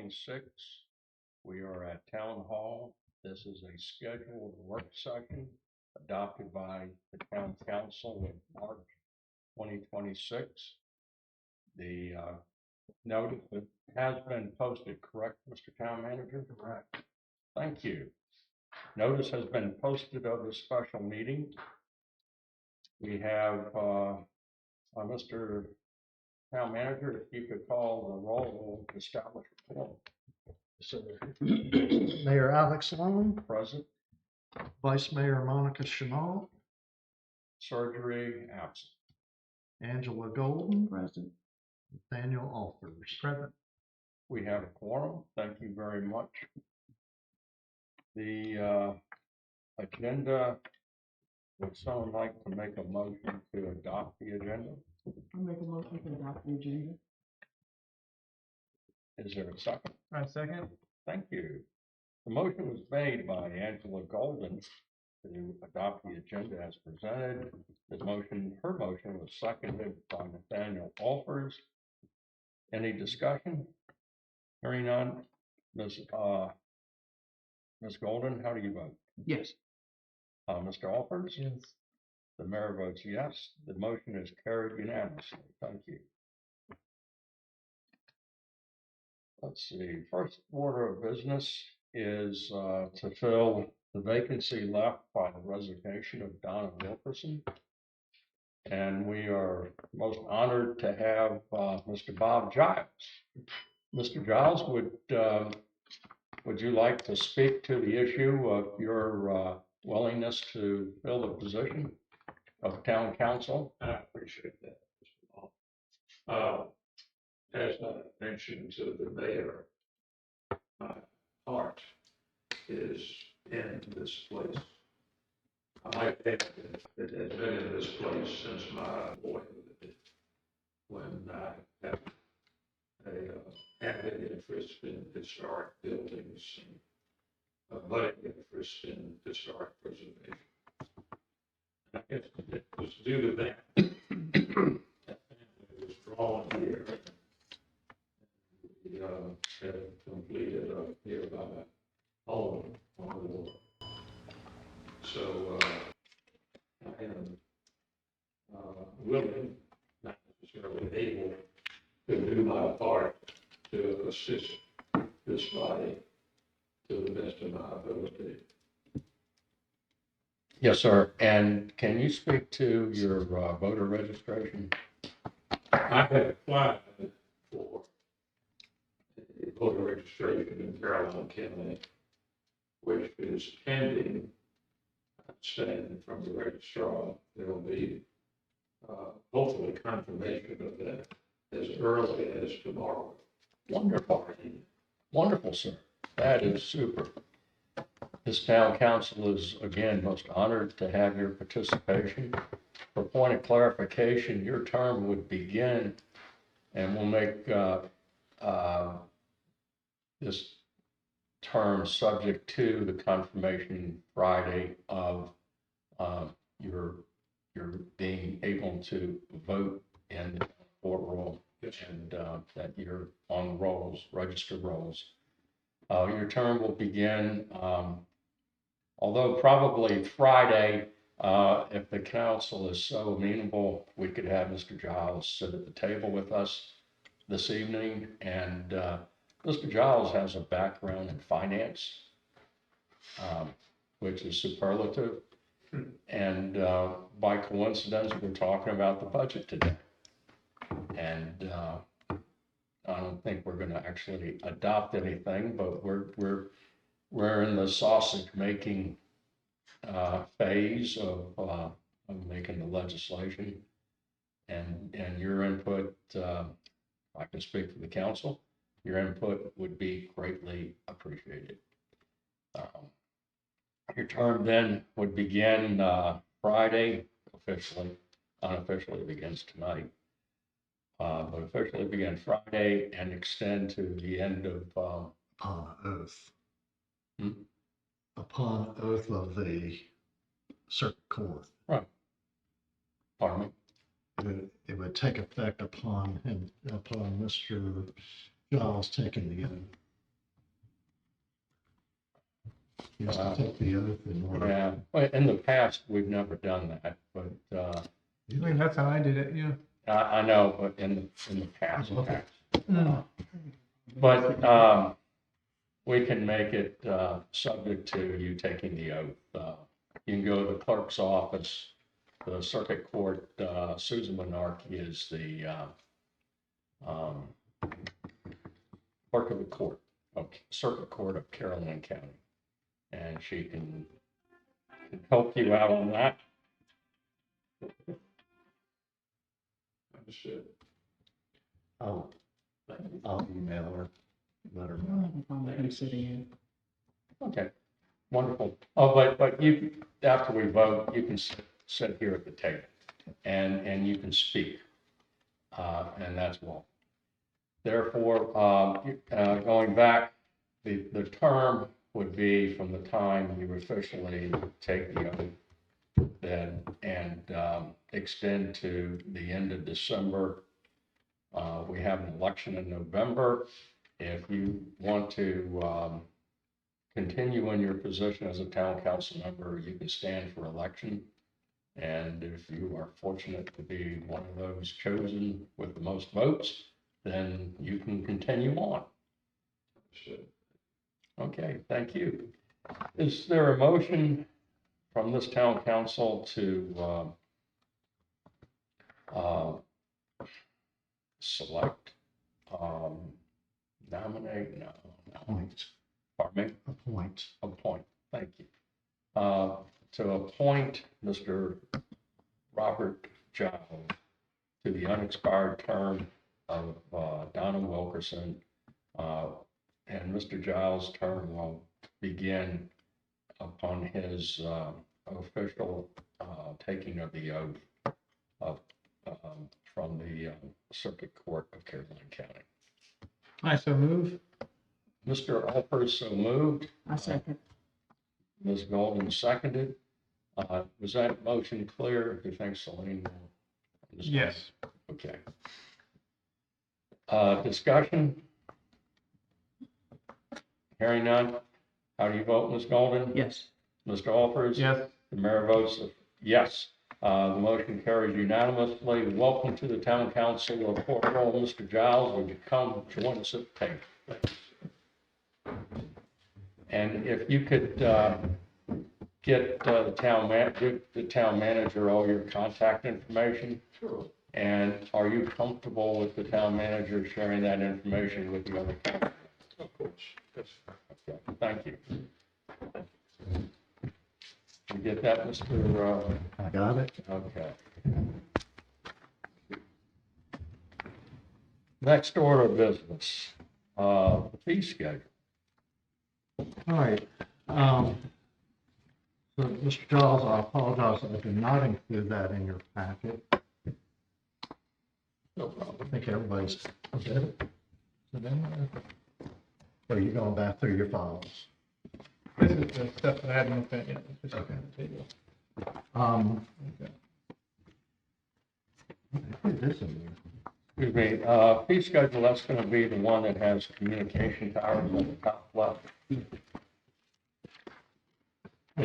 2026. We are at Town Hall. This is a scheduled work session adopted by the Town Council in March 2026. The notice has been posted, correct, Mr. Town Manager? Correct. Thank you. Notice has been posted of the special meeting. We have Mr. Town Manager, if you could call the roll of establish report. So, Mayor Alex Long, Present. Vice Mayor Monica Chanel, Surgery absent. Angela Golden, Present. Nathaniel Alfers. Present. We have a quorum. Thank you very much. The agenda, would someone like to make a motion to adopt the agenda? I'll make a motion to adopt the agenda. Is there a second? A second. Thank you. The motion was made by Angela Golden to adopt the agenda as presented. Her motion was seconded by Nathaniel Alfers. Any discussion? Hearing none. Ms. Golden, how do you vote? Yes. Mr. Alfers? Yes. The mayor votes yes. The motion is carried unanimously. Thank you. Let's see, first order of business is to fill the vacancy left by the resignation of Donna Wilkerson. And we are most honored to have Mr. Bob Giles. Mr. Giles, would you like to speak to the issue of your willingness to fill the position of town council? I appreciate that, Mr. Long. As I mentioned to the mayor, my heart is in this place. I have been in this place since my boyhood, when I had a avid interest in historic buildings and a budding interest in historic preservation. I guess it was due to that. That family was drawn here. We have completed a nearby home on the water. So I am willing, not necessarily able, to do my part to assist this body to the best of my ability. Yes, sir. And can you speak to your voter registration? I have applied for a voter registration in Caroline County, which is pending, understanding from the registrar. There will be hopefully confirmation of that as early as tomorrow. Wonderful. Wonderful, sir. That is super. This town council is, again, most honored to have your participation. For point of clarification, your term would begin, and we'll make this term subject to the confirmation Friday of your being able to vote in the court roll, and that you're on the rolls, registered rolls. Your term will begin, although probably Friday, if the council is so amenable, we could have Mr. Giles sit at the table with us this evening. And Mr. Giles has a background in finance, which is superlative. And by coincidence, we're talking about the budget today. And I don't think we're going to actually adopt anything, but we're in the sausage making phase of making the legislation, and your input. I can speak for the council. Your input would be greatly appreciated. Your term then would begin Friday, unofficially begins tonight. But officially begin Friday and extend to the end of Upon oath. Hmm? Upon oath of the circuit court. Right. Pardon me? It would take effect upon Mr. Giles taking the oath. You have to take the oath in order. Yeah, well, in the past, we've never done that, but, I mean, that's how I did it, yeah. I know, but in the past. Okay. But, we can make it, subject to you taking the oath. You can go to the clerk's office, the circuit court, Susan Menarche is the, clerk of the court, of Circuit Court of Caroline County. And she can help you out on that. Understood. I'll email her, let her I don't know. have a problem with him sitting in. Okay, wonderful. Oh, but you, after we vote, you can sit here at the table and you can speak. And that's all. Therefore, going back, the term would be from the time you officially take the oath then and extend to the end of December. We have an election in November. If you want to continue in your position as a town council member, you can stand for election. And if you are fortunate to be one of those chosen with the most votes, then you can continue on. Understood. Okay, thank you. Is there a motion from this town council to select, nominate, no, Appoint, pardon me? appoint. Appoint, thank you. To appoint Mr. Robert Giles to the unexpired term of Donna Wilkerson. And Mr. Giles' term will begin upon his official taking of the oath of, from the Circuit Court of Caroline County. I so move. Mr. Alpers so moved. I second. Ms. Golden seconded. Was that motion clear? Do you think Celine will? Yes. Okay. Discussion? Hearing none. How do you vote, Ms. Golden? Yes. Mr. Alpers? Yes. The mayor votes yes. The motion carries unanimously. Welcome to the town council of Port Royal, Mr. Giles. Would you come join us at the table? And if you could get the town manager all your contact information. Sure. And are you comfortable with the town manager sharing that information with the other council? Of course. Yes. Okay, thank you. You get that, Mr. I got it. Okay. Next order of business, the fee schedule. All right. So, Mr. Giles, I apologize, I did not include that in your packet. No I problem. think everybody's, did it? Is it in there? Or are you going back through your files? This is the stuff that I hadn't looked at yet. This is Okay. on the table. Okay. Put this in there. Excuse me, fee schedule, that's gonna be the one that has communication towers on the top left. Hey,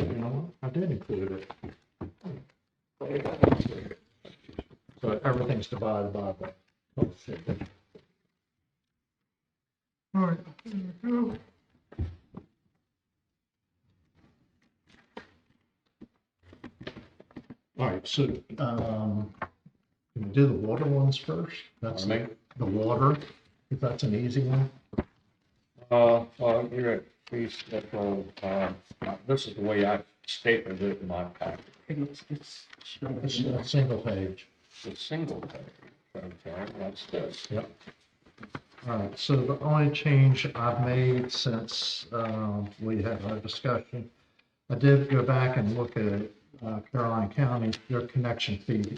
you know what? I did include it. So everything's divided by the. All right. There we go. All right, so, can we do the water ones first? That's Pardon me? the water, if that's an easy one. Well, you're at fee schedule, this is the way I stated it in my packet. It's It's a single page. The single page, okay, that's this. Yep. All right, so the only change I've made since we had our discussion, I did go back and look at Caroline County, their connection fee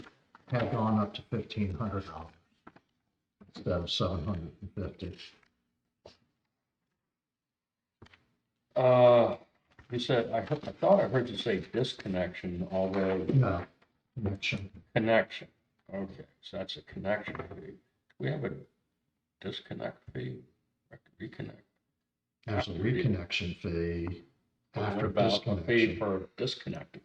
had gone up to $1,500 instead of $750. You said, I thought I heard you say disconnection, although No, connection. connection. Okay, so that's a connection fee. Do we have a disconnect fee? Reconnect? There's a reconnection fee, What After about a fee disconnection. for disconnecting?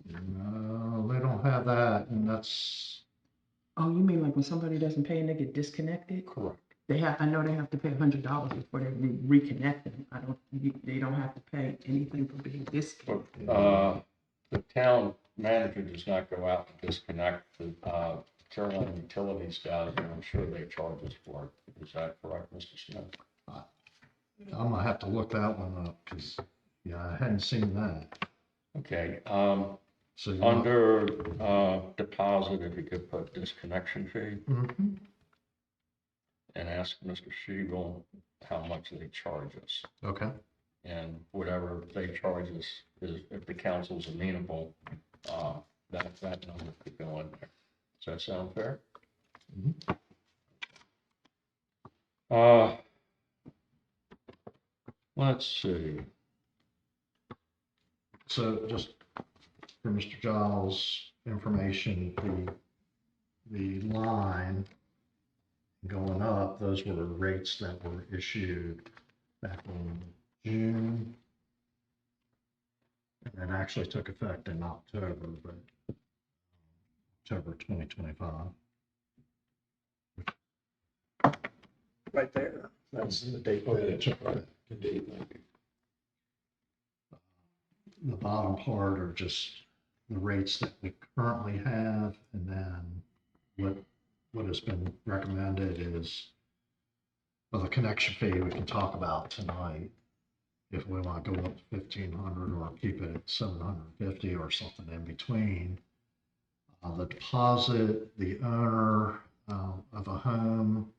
No, they don't have that, and that's, Oh, you mean like when somebody doesn't pay and they get disconnected? Correct. I know they have to pay $100 before they reconnect them. They don't have to pay anything for being But, disconnected. the town manager does not go out and disconnect. The, Carolina Utilities does, and I'm sure they charge us for it. Is that correct, Mr. Smith? I'm gonna have to look that one up, because, yeah, I hadn't seen that. Okay, So you want, under, deposit, if you could put disconnection fee Mhm. and ask Mr. Siegel how much they charge us. Okay, And whatever they charge us is, if the council's amenable, that number could go in there. Does that sound fair? Mhm. Uh, let's see. so just for Mr. Giles' information, the line going up, those were rates that were issued back in June. And it actually took effect in October, but October 2025. Right there. That's the date that it took effect. The bottom part are just the rates that we currently have, and then what has been recommended is, well, the connection fee we can talk about tonight. If we want to go up to 1,500 or keep it at 750 or something in between. The deposit, the owner of a home,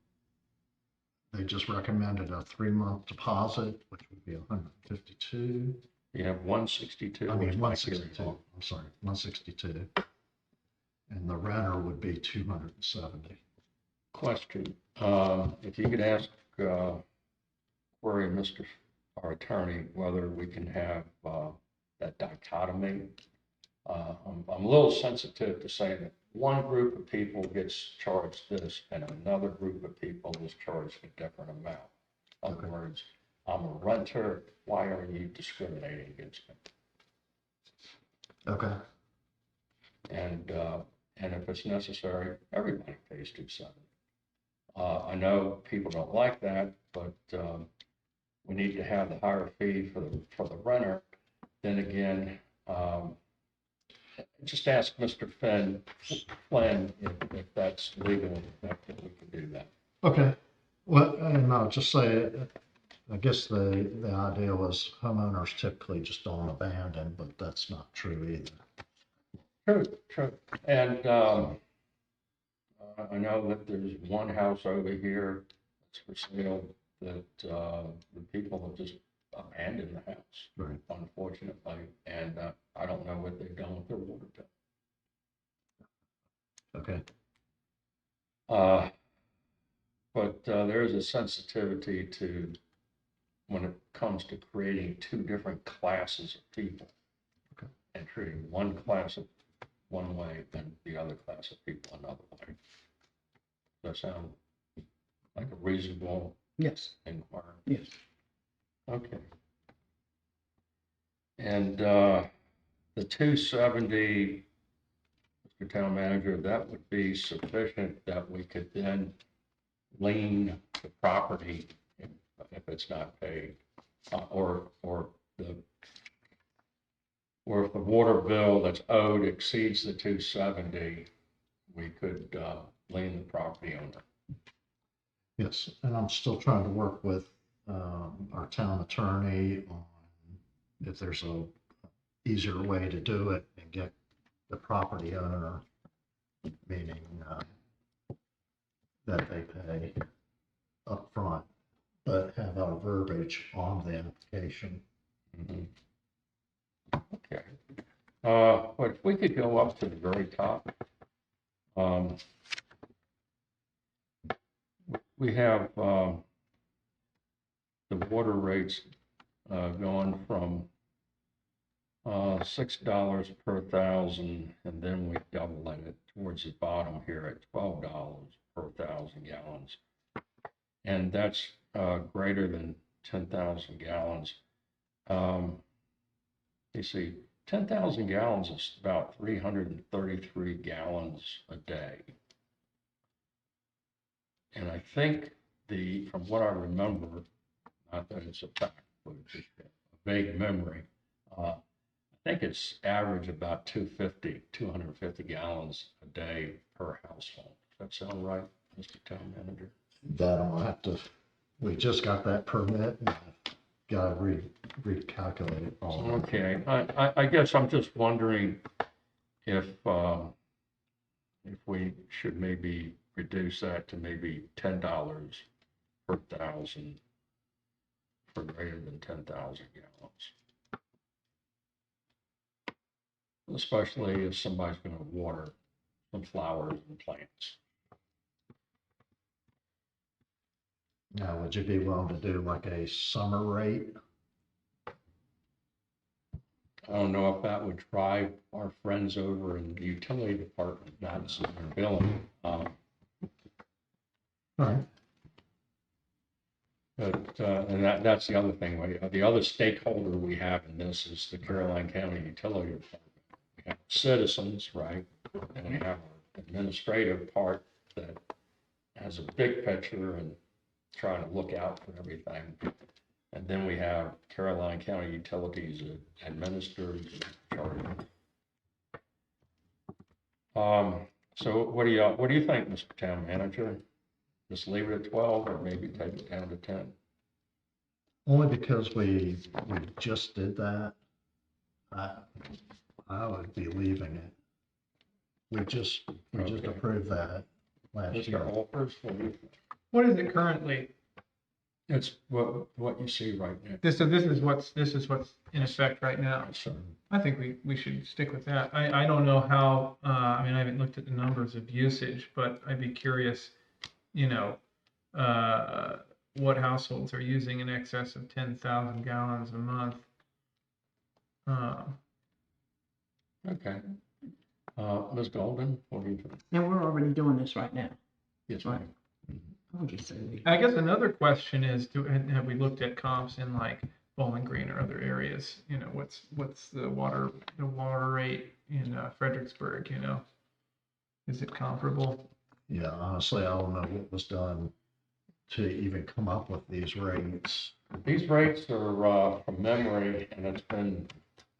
they just recommended a 3-month deposit, which would be 152. You have 162. I mean, was my 162, hearing. I'm sorry, 162. And the renter would be 270. Question, if you could ask, Corey and our attorney, whether we can have, that dichotomy. I'm a little sensitive to say that one group of people gets charged this and another group of people is charged a different amount. In other Okay. words, I'm a renter, why are you discriminating against me? Okay. And if it's necessary, everybody pays 270. I know people don't like that, but, we need to have the higher fee for the renter. Then again, just ask Mr. Flynn if that's legal, if we can do that. Okay. Well, and I'll just say, I guess the idea was homeowners typically just don't abandon, but that's not true either. True. And, I know that there's one house over here that's for sale that, the people have just abandoned the house. Right. Unfortunately, and, I don't know what they've done with their water bill. Okay. But there is a sensitivity to, when it comes to creating two different classes of people. Okay. And treating one class of one way and the other class of people another way. Does that sound like a reasonable Yes, inquiry? yes. Okay. And the 270, Mr. Town Manager, that would be sufficient that we could then lien the property if it's not paid, or if the water bill that's owed exceeds the 270, we could lien the property owner. Yes, and I'm still trying to work with our town attorney on if there's a easier way to do it and get the property owner, meaning that they pay upfront, but have our verbiage on the application. Mhm. Okay. But if we could go up to the very top. We have the water rates going from $6 per thousand, and then we double it towards the bottom here at $12 per 1,000 gallons. And that's greater than 10,000 gallons. You see, 10,000 gallons is about 333 gallons a day. And I think from what I remember, not that it's a fact, but it's just a vague memory, I think it's average about 250 gallons a day per household. Does that sound right, Mr. Town Manager? That I'll have to, we just got that permit, and gotta recalculate it all. Okay, I guess I'm just wondering if we should maybe reduce that to maybe $10 per thousand for greater than 10,000 gallons. Especially if somebody's gonna water some flowers and plants. Now, would you be willing to do like a summer rate? I don't know if that would drive our friends over in the utility department, that's their billing. All right. But, and that's the other thing, the other stakeholder we have in this is the Caroline County Utility Department. We have citizens, right? And we have our administrative part that has a big picture and trying to look out for everything. And then we have Caroline County Utilities that administers the charter. So what do you think, Mr. Town Manager? Just leave it at 12 or maybe take it down to 10? Only because we just did that. I would be leaving it. We just Okay. approved that last Mr. year. Holpers, what do you think? What is it currently? It's what you see right now. This is what's in effect right now. So, I think we should stick with that. I don't know how, I mean, I haven't looked at the numbers of usage, but I'd be curious, what households are using in excess of 10,000 gallons a month. okay. Ms. Golden, what do you think? And we're already doing this right now. Yes, Right. ma'am. I would just say we. I guess another question is, have we looked at comps in like Bowling Green or other areas? What's the water rate in Fredericksburg, Is it comparable? Yeah, honestly, I don't know what was done to even come up with these rates. These rates are from memory, and it's been,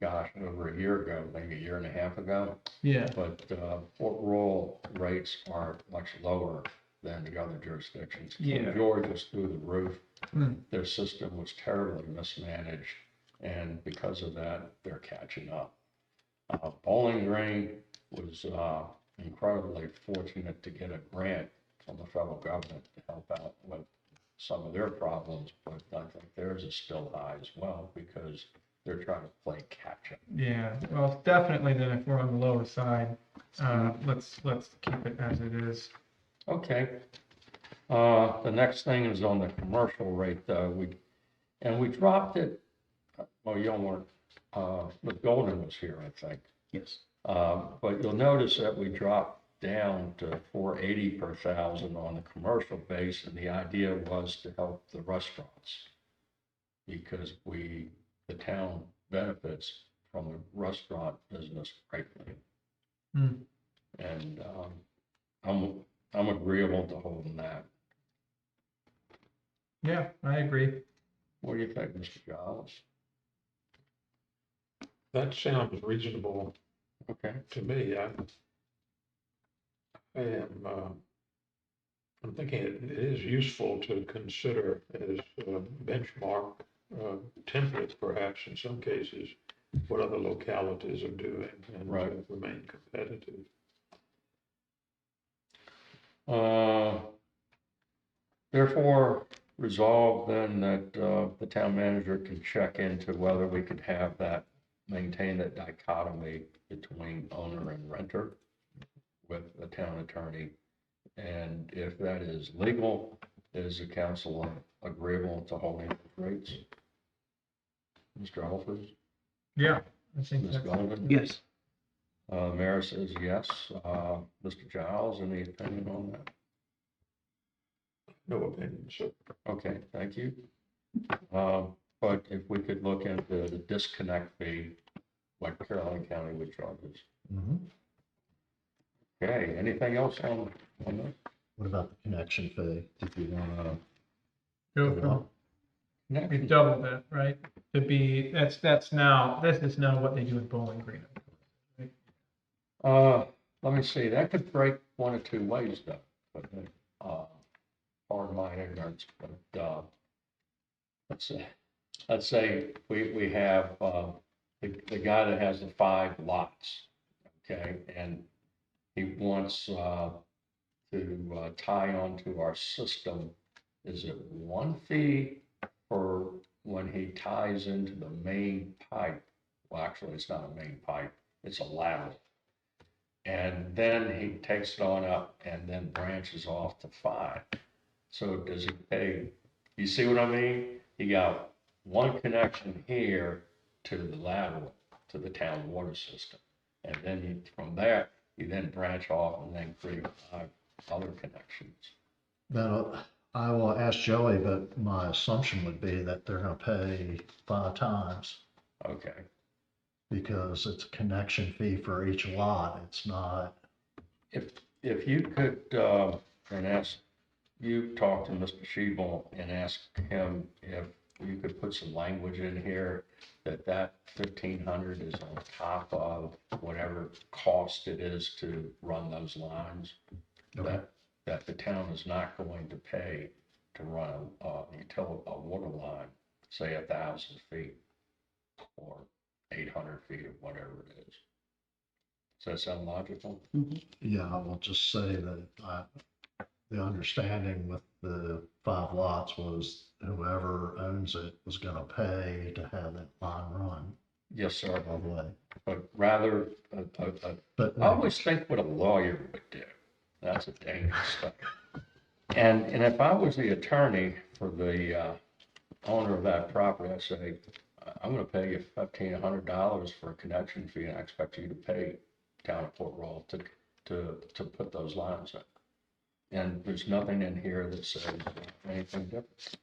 gosh, over a year ago, maybe a year and a half ago. Yeah. But Fort Royal rates are much lower than the other jurisdictions. King Yeah. George is through the roof. Hmm. Their system was terribly mismanaged, and because of that, they're catching up. Bowling Green was incredibly fortunate to get a grant from the federal government to help out with some of their problems, but I think theirs is still high as well because they're trying to play catch up. Yeah, well, definitely then if we're on the lower side, let's keep it as it is. Okay. The next thing is on the commercial rate, though. We dropped it, well, you weren't, Ms. Golden was here, I think. Yes. But you'll notice that we dropped down to 480 per thousand on the commercial base, and the idea was to help the restaurants because the town benefits from the restaurant business greatly. Hmm. And I'm agreeable to holding that. Yeah, I agree. What do you think, Mr. Giles? That sounds reasonable Okay. to me. I'm thinking it is useful to consider as a benchmark template, perhaps in some cases, what other localities are doing and Right. remain competitive. Therefore, resolve then that the town manager can check into whether we could have that, maintain that dichotomy between owner and renter with the town attorney. And if that is legal, is the council agreeable to holding those rates? Mr. Alford, Yeah, I think Ms. that's, Golden? Yes. Mayor says yes. Mr. Giles, any opinion on that? No opinion, so Okay, thank you. But if we could look into the disconnect fee, what Caroline County would charge us. Mhm. Okay, anything else on this? What about the connection fee? Did you want Go to? from, we doubled it, right? To be, that's now, this is now what they do in Bowling Green. Let me see, that could break one of two ways though, but, pardon my ignorance, but, let's say we have, the guy that has the 5 lots, okay, and he wants, to tie onto our system. Is it one fee for when he ties into the main pipe? Well, actually, it's not a main pipe, it's a lateral. And then he takes it on up and then branches off to 5. So does he pay, you see what I mean? He got one connection here to the lateral, to the town water system. And then from there, you then branch off and then create 5 other connections. Then I will ask Joey, but my assumption would be that they're gonna pay 5 times Okay, because it's a connection fee for each lot. It's not, if you could, and ask, you talk to Mr. Shebel and ask him if you could put some language in here that 1,500 is on top of whatever cost it is to run those lines. Okay. That the town is not going to pay to run a water line, say 1,000 feet or 800 feet or whatever it is. Does that sound logical? yeah, I will just say that the understanding with the 5 lots was whoever owns it was gonna pay to have that line run Yes, sir. all the way. But rather, But I always think what a lawyer would do. That's a dangerous thing. And if I was the attorney for the owner of that property, I'd say, I'm gonna pay you $1,500 for a connection fee, and I expect you to pay town of Port Royal to put those lines in. And there's nothing in here that says anything different.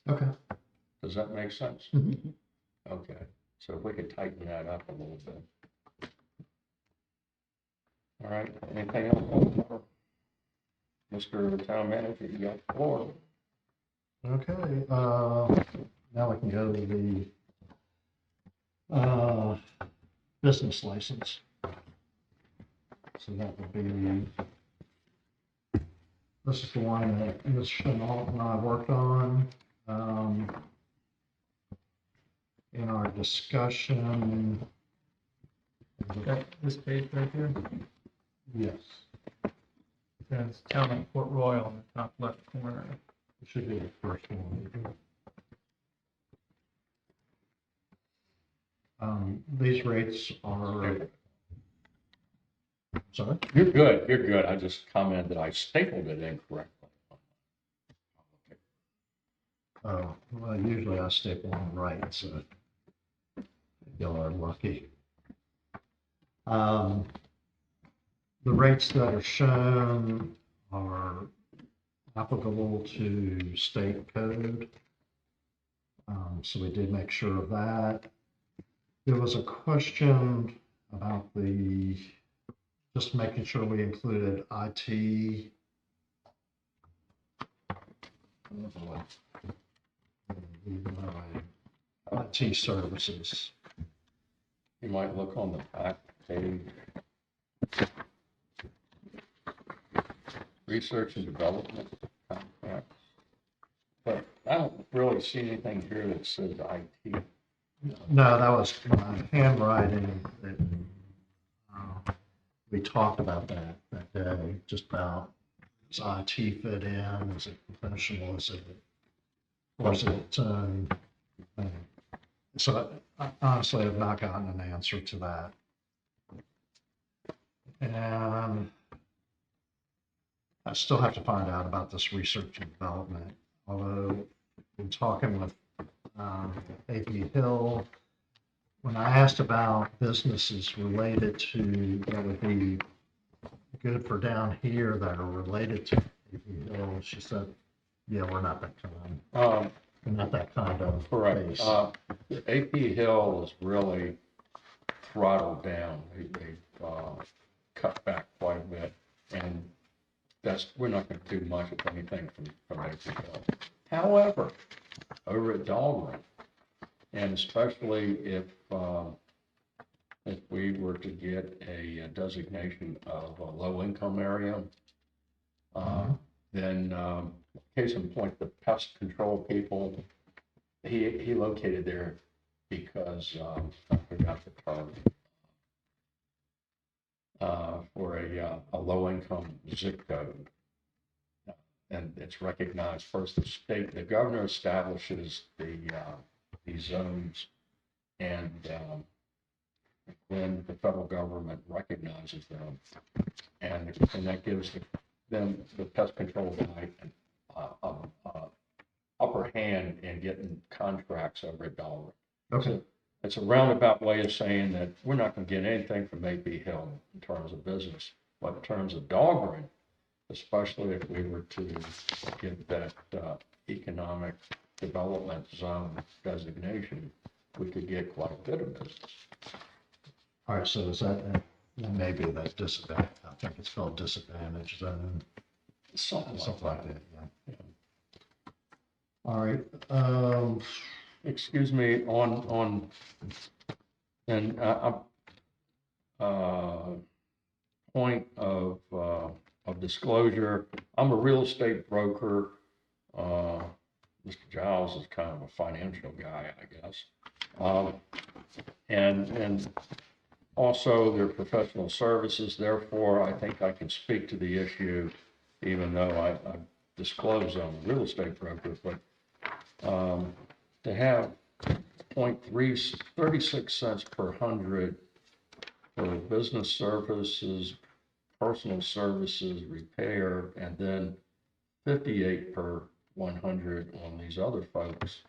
okay. Does that make sense? Mhm. Okay, so if we could tighten that up a little bit. All right, anything else? Mr. Town Manager, you got the floor. Okay, now we can go to the business license. So that would be, this is the one that Ms. Chenault and I worked on. In our discussion. That, this page right here, Yes, says Town of Port Royal in the top left corner. it should be the first one. These rates are, sorry? You're good. I just commented that I stapled it incorrectly. Oh, well, usually I staple on right, so y'all are lucky. The rates that are shown are applicable to state code. So we did make sure of that. There was a question about just making sure we included IT. IT services. You might look on the back page. Research and development contracts. But I don't really see anything here that says IT. No, that was my handwriting. We talked about that day, just about, does IT fit in, is it professional, or is it its own thing? So honestly, I've not gotten an answer to that. And I still have to find out about this research and development, although in talking with A.P. Hill, when I asked about businesses related to, that would be good for down here that are related to A.P. Hill, she said Yeah, we're not that kind, Um, we're not that kind of correct. base. AP Hill is really throttled down. They've cut back quite a bit, and we're not going to do much of anything from AP Hill. However, over at Dahlgren, and especially if we were to get a designation of a low-income area, then, case in point, the pest control people, he located there because, I forgot the term, for a low-income zip code. And it's recognized first, the governor establishes the zones, and then the federal government recognizes them. And that gives them, the pest control guy, an upper hand in getting contracts over at Dahlgren. Okay, It's a roundabout way of saying that we're not going to get anything from AP Hill in terms of business, but in terms of Dahlgren, especially if we were to get that economic development zone designation, we could get quite a bit of business. all right, so is that maybe that disadvantage, I think it's called disadvantage zone, Something something like like that. that, yeah. All right, Excuse me, and point of disclosure, I'm a real estate broker. Mr. Giles is kind of a financial guy, I guess. And also their professional services, therefore, I think I can speak to the issue, even though I disclose I'm a real estate broker, but to have 36 cents per hundred for business services, personal services, repair, and then 58 per 100 on these other folks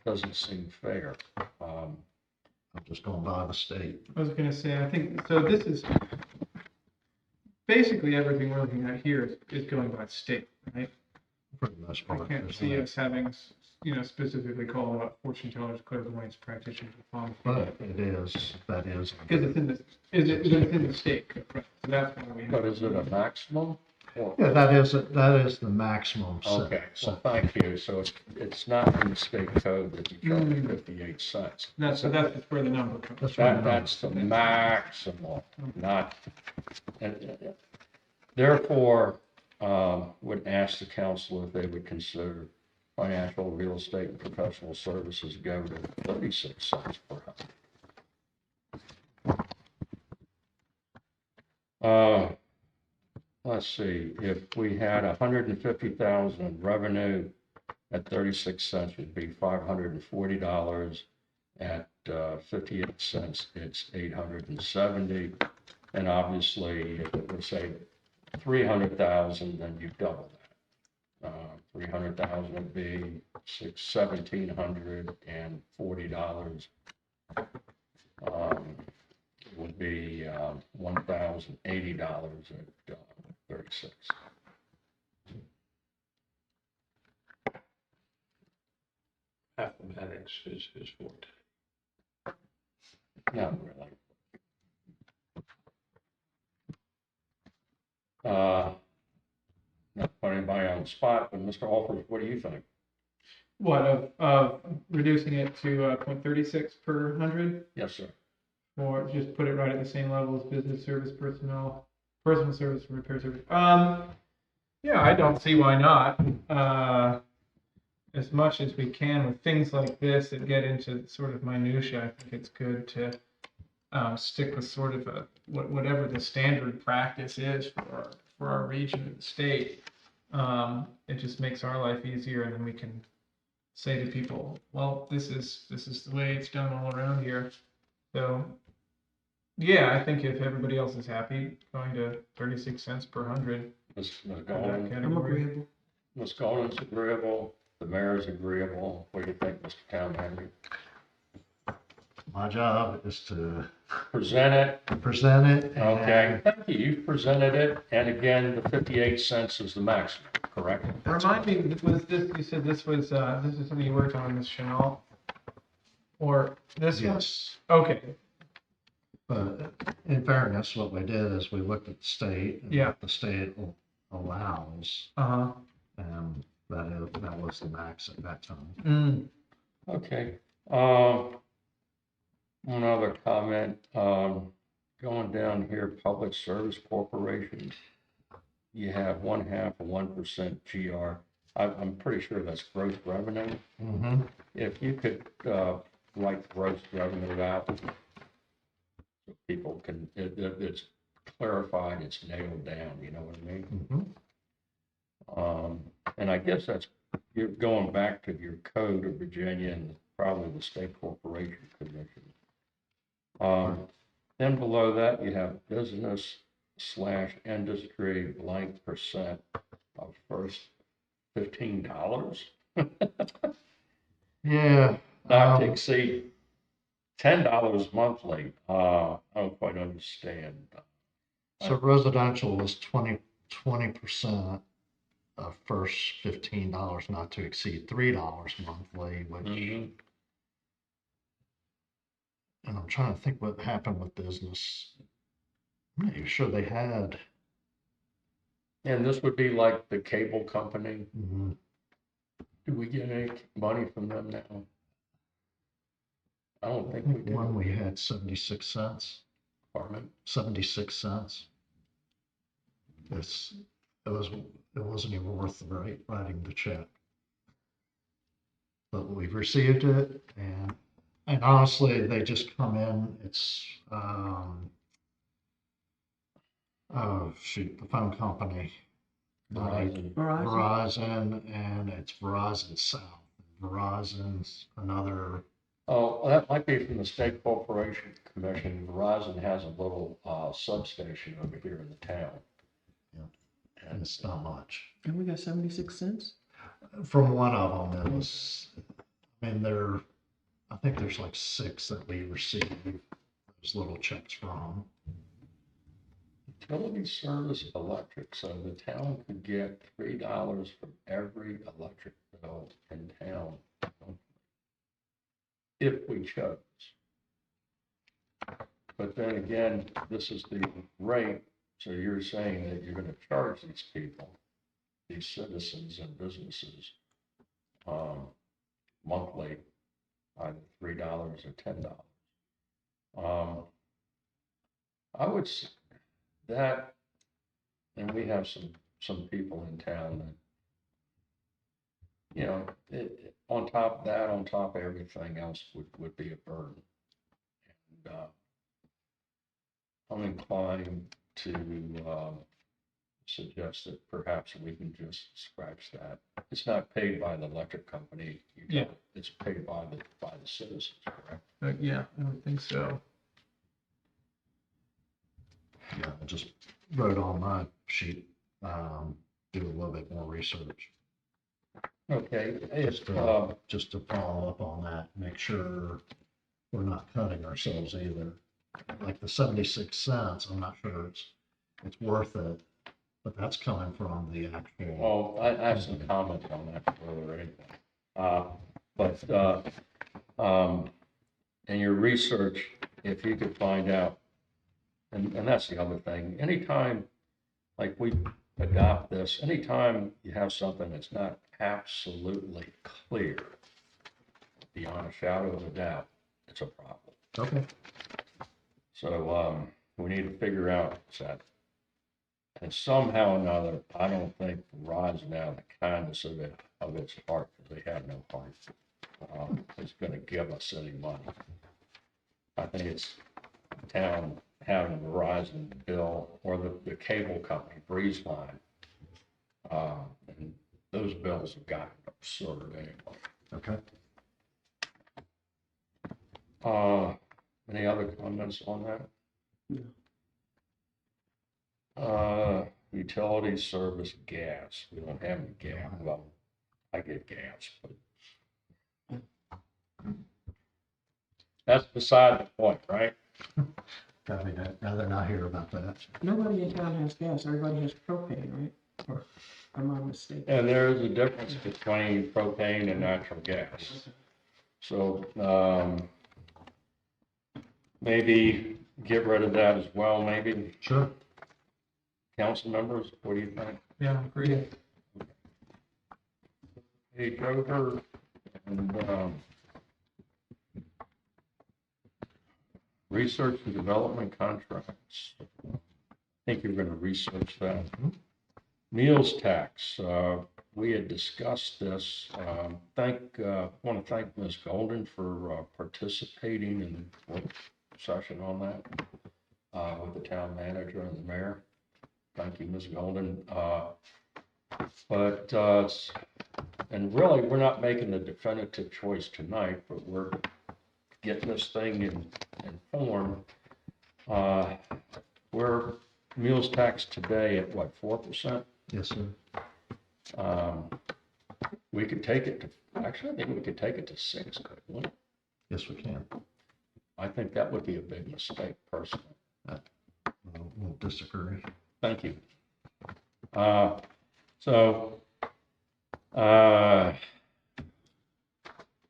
doesn't seem fair. I'm just going by the state. I was gonna say, I think, so this is, basically everything we're looking at here is going by state, right? For the most I part. can't isn't see it? us having, specifically called out fortune tellers, clairvoyants, practitioners, and But it is, that is. because it's in the, it's in the state, right? So that's why we have. But is it a maximum? Or- Yeah, that is the maximum Okay, set. well, thank you. So it's not in the state code that you charge 58 cents. So that's just where the number comes. That's what That's the maximum, not, and therefore, would ask the council if they would consider financial, real estate, and professional services go to 36 cents per hour. Let's see, if we had 150,000 in revenue at 36 cents would be $540. At 58 cents, it's 870. And obviously, if it would say 300,000, then you double that. 300,000 would be $1,740. Would be $1,080 at 36. Mathematics is his forte. Not really. Not putting anybody on the spot, but Mr. Alford, what do you think? What, of reducing it to 0.36 per 100? Yes, sir. Or just put it right at the same level as business service personnel, personal service and repair service. Yeah, I don't see why not. As much as we can with things like this that get into sort of minutia, I think it's good to stick with sort of whatever the standard practice is for our region and the state. It just makes our life easier, and then we can say to people, well, this is the way it's done all around here. So, yeah, I think if everybody else is happy, going to 36 cents per 100. Ms. of that Golan, I'm category. agreeable. Ms. Golan's agreeable, the mayor's agreeable. What do you think, Mr. Town Henry? My job is to present it. present it. and- Okay, thank you. You've presented it, and again, the 58 cents is the maximum, correct? Remind me, was this, you said this was, this is something you worked on, Ms. Chanel? Or this one? Yes, Okay, but in fairness, what we did is we looked at the state. And Yeah. what the state allows, uh-huh. and that was the max at that time. Mm, Okay, one other comment, going down here, Public Service Corporation, you have 1/2 of 1% GR. I'm pretty sure that's gross revenue. Mm-hmm. If you could, write gross revenue out, so people can, it's clarified, it's nailed down, you know what I mean? Mm-hmm. And I guess you're going back to your code of Virginia and probably the State Corporation Commission. Then below that, you have business/industry blank percent of first $15. Yeah. Not to exceed $10 monthly. I don't quite understand. So residential was 20% of first $15, not to exceed $3 monthly, which, Mhm. and I'm trying to think what happened with business. I'm not even sure they had. And this would be like the cable company. Mhm. Do we get any money from them now? I don't I think we think do. one we had 76 cents, Pardon? 76 cents. It wasn't even worth writing the check. But we've received it, and honestly, they just come in, it's, oh, shoot, the phone company. Verizon. Verizon? Verizon, and it's Verizon South. Verizon's another, Oh, well, that might be from the State Corporation Commission. Verizon has a little substation over here in the town. and And it's not much. And we got 76 cents? From one of them, it was, I mean, I think there's like 6 that we received those little checks from. utility service electric, so the town could get $3 from every electric bill in town. If we chose. But then again, this is the rate, so you're saying that you're gonna charge these people, these citizens and businesses, monthly, either $3 or $10. I would, that, and we have some people in town that, you know, on top of that, on top of everything else would be a burden. And, I'm inclined to, suggest that perhaps we can just scratch that. It's not paid by the electric company. Yeah. It's paid by the citizens, correct? yeah, I would think so. Yeah, I just wrote on my sheet, do a little bit more research. Okay, Just to follow up on that, make sure we're not cutting ourselves either. Like the 76 cents, I'm not sure it's worth it, but that's coming from the actual. well, I have some comments on that further anyway. But in your research, if you could find out, and that's the other thing, anytime, like we adopt this, anytime you have something that's not absolutely clear, beyond a shadow of a doubt, it's a problem. Okay. So, we need to figure out that. And somehow or another, I don't think Verizon, out of the kindness of its heart, because they have no heart, is gonna give us any money. I think it's the town having Verizon bill, or the cable company, Breezeline. And those bills have gotten absurd anyway. Okay. Any other comments on that? No. Utility service gas, we don't have any gas, well, I get gas, but that's beside the point, right? Probably rather not hear about that. Nobody in town has gas, everybody has propane, right? Or am I mistaken? And there is a difference between propane and natural gas. So, maybe get rid of that as well, maybe. Sure. Council members, what do you think? Yeah, agreed. Hey, Joker, and, research and development contracts. I think you're gonna research that. Meals tax, we had discussed this. Want to thank Ms. Golden for participating in the work session on that with the town manager and the mayor. Thank you, Ms. Golden. And really, we're not making the definitive choice tonight, but we're getting this thing in form. We're meals tax today at what, 4%? Yes, sir. We could take it to, actually, I think we could take it to 6, couldn't we? Yes, we can. I think that would be a big mistake personally. We'll disagree. Thank you.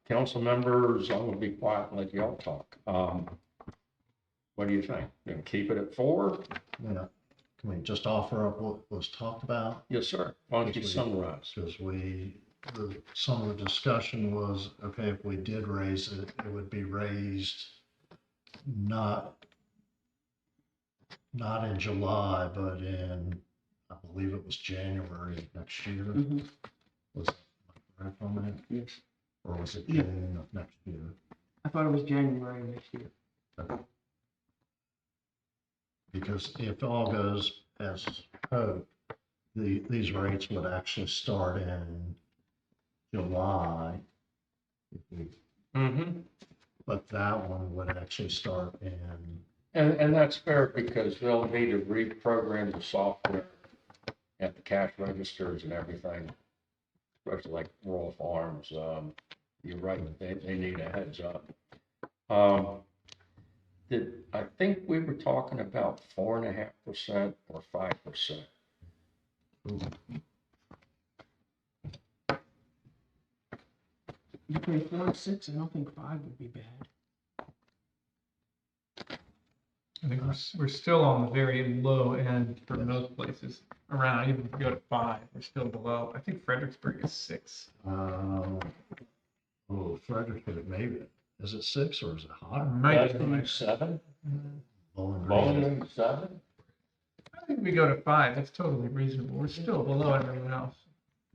Council members, I'm gonna be quiet and let y'all talk. What do you think? Gonna keep it at 4? Yeah. Can we just offer up what was talked about? Yes, sir. Why don't you summarize? Because some of the discussion was, okay, if we did raise it, it would be raised not in July, but in, I believe it was January of next year. Mhm. Was that correct on that? Yes, Or was it Yeah. June of next year? I thought it was January next year. Because if all goes as hoped, these rates would actually start in July. If we- Mm-hmm. But that one would actually start in, And that's fair because they'll need to reprogram the software at the cash registers and everything, especially like Rural Farms. You're right, they need a heads up. I think we were talking about 4.5% or 5%. Between 4 and 6, I don't think 5 would be bad. I think we're still on the very low end for most places around. Even if we go to 5, we're still below. I think Fredericksburg is 6. Frederick, maybe, is it 6 or is it higher? Might be Bowling higher. 7? Bowling Green. Bowling 7? I think we go to 5. That's totally reasonable. We're still below everyone else.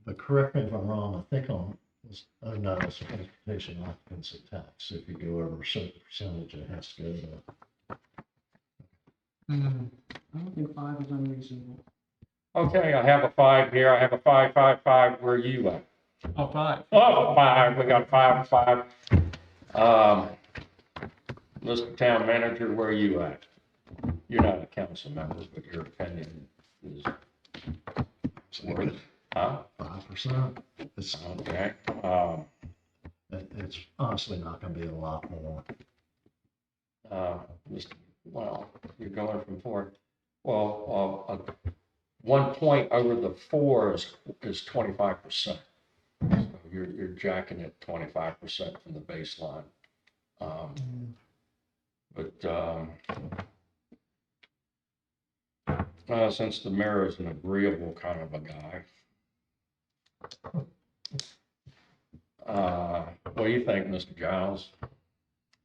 But correct me if I'm wrong, I think no, it's a transportation occupancy tax. If you go over a certain percentage, it has to go to. Mm. I don't think 5 is unreasonable. Okay, I have a 5 here. I have a 5, 5, 5. Where are you at? Oh, 5. Oh, 5. We got 5, 5. Mr. Town Manager, where are you at? You're not a council member, but your opinion is. Huh? 5%. It's Okay. it's honestly not going to be a lot more. Well, you're going from 4. Well, 1 point over the 4 is 25%. So you're jacking it 25% from the baseline. Since the mayor is an agreeable kind of a guy, what do you think, Mr. Giles?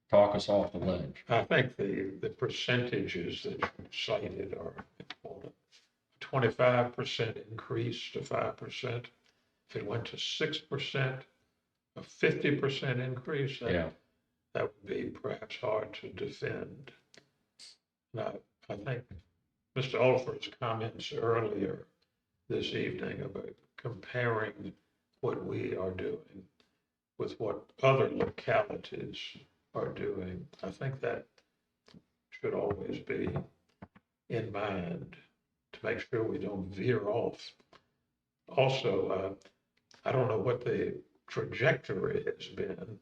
Talk us off the ledge. I think the percentages that you cited are important. 25% increase to 5%. If it went to 6%, a 50% increase, Yeah. that would be perhaps hard to defend. Now, I think Mr. Alford's comments earlier this evening about comparing what we are doing with what other localities are doing, I think that should always be in mind to make sure we don't veer off. Also, I don't know what the trajectory has been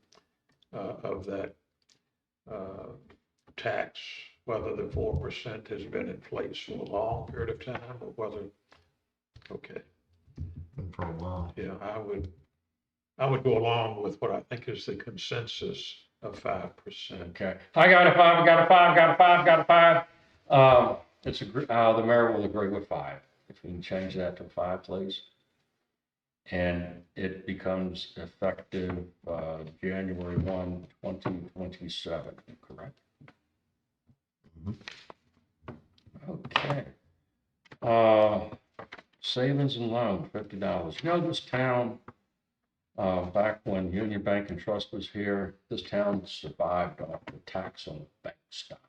of that tax, whether the 4% has been in place for a long period of time or whether, okay, Been for a while. yeah, I would go along with what I think is the consensus of 5%. Okay, I got a 5, got a 5, got a 5, got a 5. The mayor will agree with 5. If we can change that to 5, please. And it becomes effective, January 1, 2027, correct? Mhm. Okay. Savings and loan, $50. You know, this town, back when Union Bank and Trust was here, this town survived off the tax on bank stock.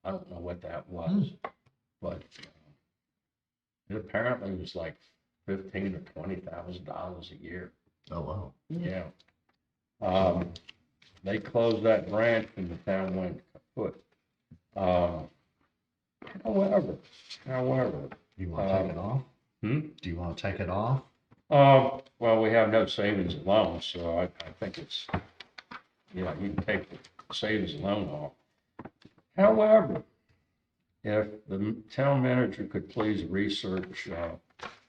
I don't know what that was, but it apparently was like $15,000 or $20,000 a year. Oh, wow. Yeah. They closed that branch and the town went kaput. However, You want to take it off? hmm? Do you want to take it off? Well, we have no savings and loans, so I think it's, you can take the savings and loan off. However, if the town manager could please research,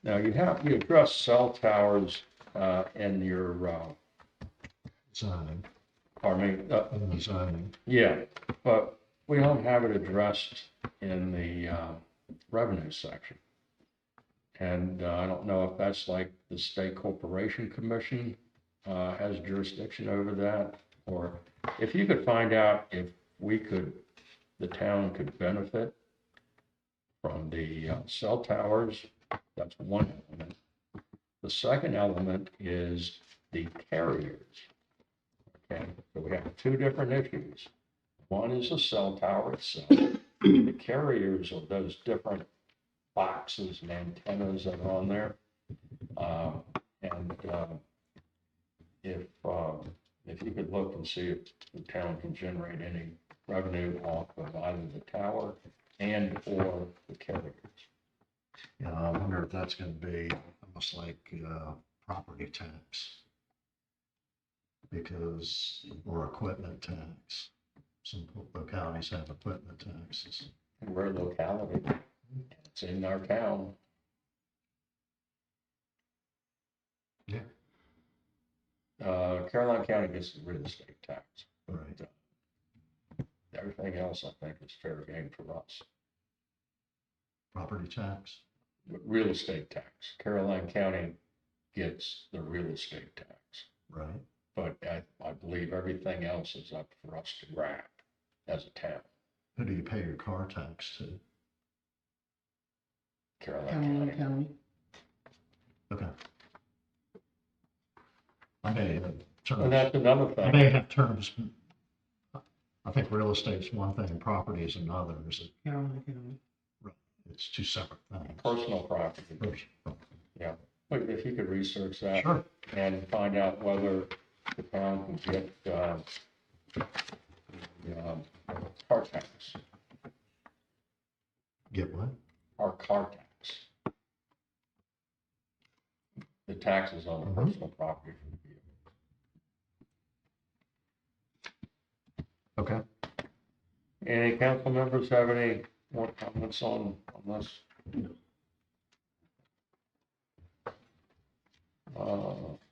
now you address cell towers, in your, Zoning, pardon me, in the zoning. yeah, but we don't have it addressed in the, revenue section. And I don't know if that's like the State Corporation Commission has jurisdiction over that, or if you could find out if the town could benefit from the cell towers, that's one element. The second element is the carriers. Okay, so we have 2 different issues. One is the cell tower itself. The carriers are those different boxes and antennas that are on there. If you could look and see if the town can generate any revenue off of either the tower and or the carriers. Yeah, I wonder if that's going to be almost like property tax. Because, or equipment tax. Some localities have equipment taxes. And we're a locality. It's in our town. Yeah. Caroline County gets the real estate tax. Right. Everything else, I think, is fair game for us. Property tax. Real estate tax. Caroline County gets the real estate tax. Right. But I believe everything else is up for us to grab as a town. Who do you pay your car tax to? Caroline County. Okay. I may have And terms. that's another I thing. may have terms. I think real estate's one thing and property is another. Caroline County. It's 2 separate things. Personal property. Yeah. But if you could research that Sure. and find out whether the town can get car tax, Get what? our car tax. The taxes on the Mhm. personal property for the vehicle. Okay. Any council members have any more comments on this?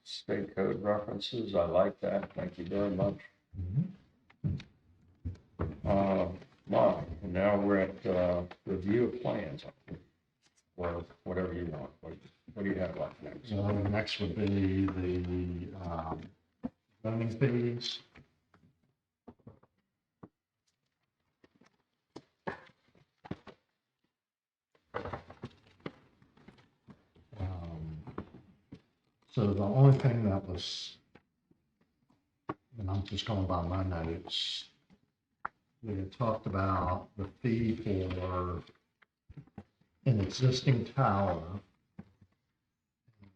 State code references, I like that, thank you very much. Mike, now we're at, review of plans, or whatever you want, what do you have left next? So next would be the zoning fees. So the only thing that was, and I'm just going by my notes, we had talked about the fee for an existing tower. It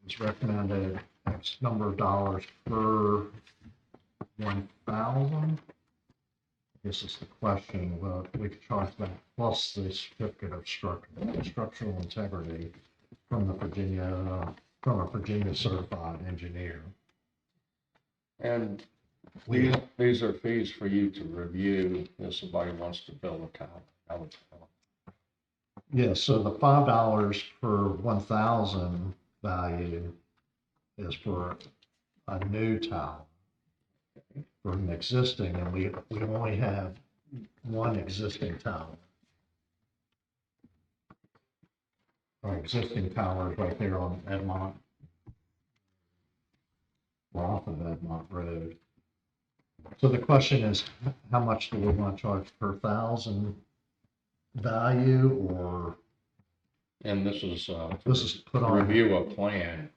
was recommended X number of dollars per 1,000. This is the question, well, we could charge that plus the certificate of structural integrity from a Virginia certified engineer. And These are fees for you to review if somebody wants to build a tower. Yeah, so the $5 per 1,000 value is for a new tower. For an existing, and we only have one existing tower. Our existing tower is right there on Edmont. We're off of Edmont Road. So the question is, how much do we want to charge per 1,000 value, or And this is, this is put on review a plan.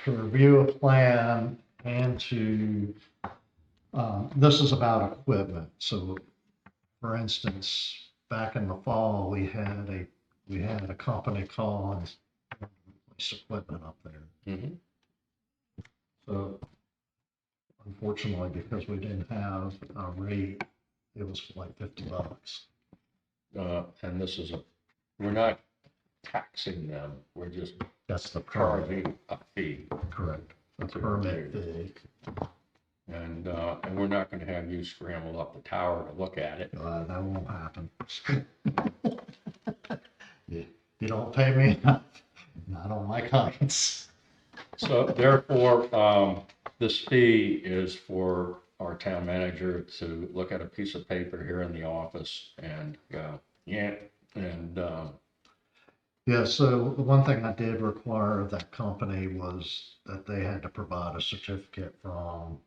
to review a plan and to, this is about equipment. So for instance, back in the fall, we had a company call and replace equipment up there. Mhm. So unfortunately, because we didn't have a rate, it was like $50. And this is we're not taxing them, we're just That's the permit, charging a fee. correct? A To permit review. fee. And we're not gonna have you scramble up the tower to look at it. That won't happen. You don't pay me enough. Not on my heights. So therefore, this fee is for our town manager to look at a piece of paper here in the office and, Yeah, so the one thing I did require of that company was that they had to provide a certificate from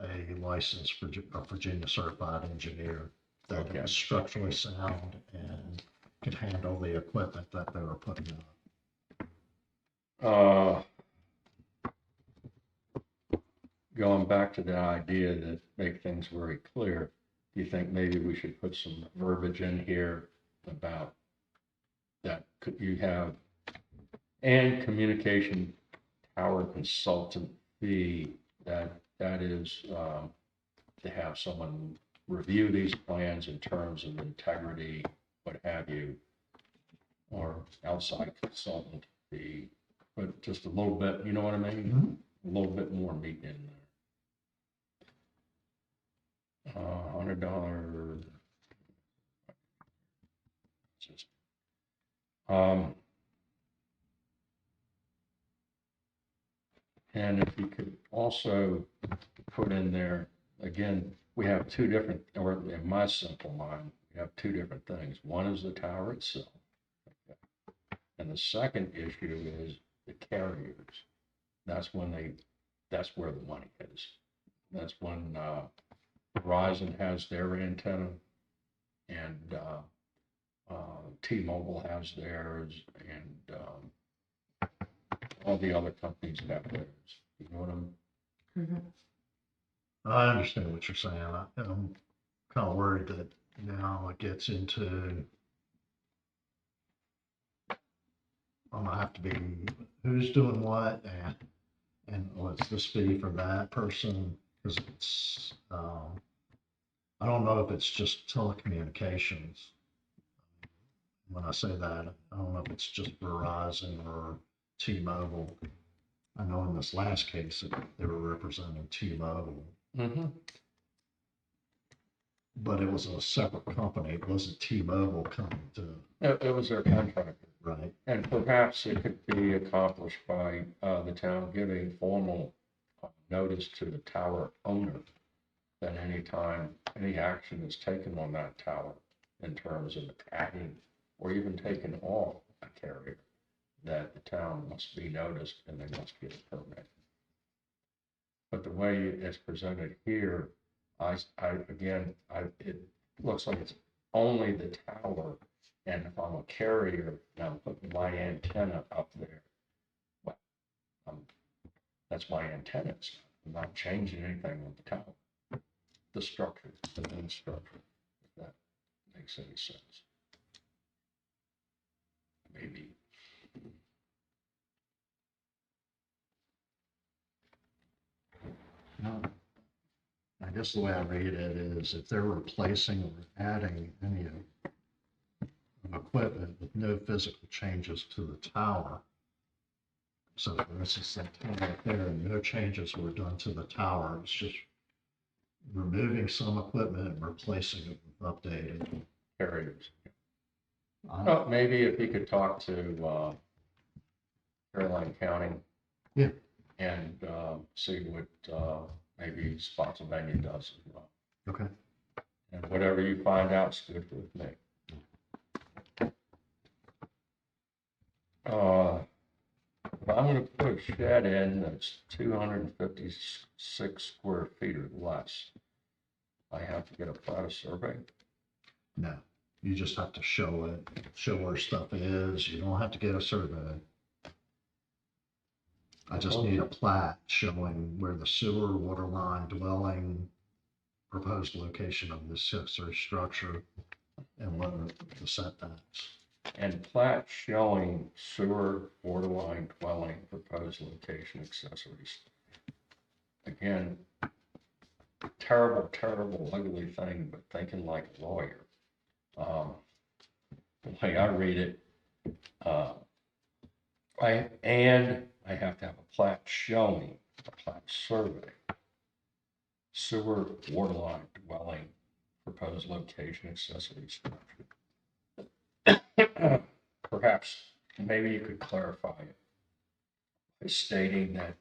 a licensed a Virginia certified engineer that it Okay. was structurally sound and could handle the equipment that they were putting up. Going back to the idea that make things very clear, do you think maybe we should put some verbiage in here about that you have and communication tower consultant fee, that is to have someone review these plans in terms of integrity, what have you, or outside consultant fee, but just a little bit, you know what I mean? A little bit more meat in there. $100. And if you could also put in there, again, we have two different, or in my simple mind, we have two different things. One is the tower itself. And the second issue is the carriers. That's where the money is. That's when Verizon has their antenna and T-Mobile has theirs and all the other companies have theirs. You know what I'm? I understand what you're saying. I'm kind of worried that now it gets into, I'm gonna have to be, who's doing what and what's this fee for that person? Because it's, I don't know if it's just telecommunications. When I say that, I don't know if it's just Verizon or T-Mobile. I know in this last case, they were representing T-Mobile, Mm-hmm. but it was a separate company. It wasn't T-Mobile coming to, It was their contractor. right? And perhaps it could be accomplished by the town giving formal notice to the tower owner that any time any action is taken on that tower in terms of adding or even taking off a carrier, that the town must be noticed and they must get a permit. But the way it's presented here, it looks like it's only the tower. And if I'm a carrier and I'm putting my antenna up there, well, that's my antenna. I'm not changing anything with the tower. The structure, the main structure, if that makes any sense. Maybe. No, I guess the way I read it is if they're replacing or adding any equipment with no physical changes to the tower, So for instance, that tower right there, no changes were done to the tower. It's just removing some equipment and replacing it with updated. Carriers. I- Well, maybe if you could talk to, Caroline County. Yeah. And, see what, maybe Spotsylvania does as well. Okay. And whatever you find out's good with me. If I'm gonna put a shed in that's 256 square feet or less, I have to get a plat of survey. No, you just have to show it, show where stuff is. You don't have to get a survey. I just need a plat showing where the sewer, water line, dwelling, proposed location of the accessory structure, and what are the setbacks. And plat showing sewer, water line, dwelling, proposed location, accessories. Again, terrible, terrible, ugly thing, but thinking like a lawyer. The way I read it, I have to have a plat showing, a plat survey. Sewer, water line, dwelling, proposed location, accessory structure. Perhaps, maybe you could clarify it by stating that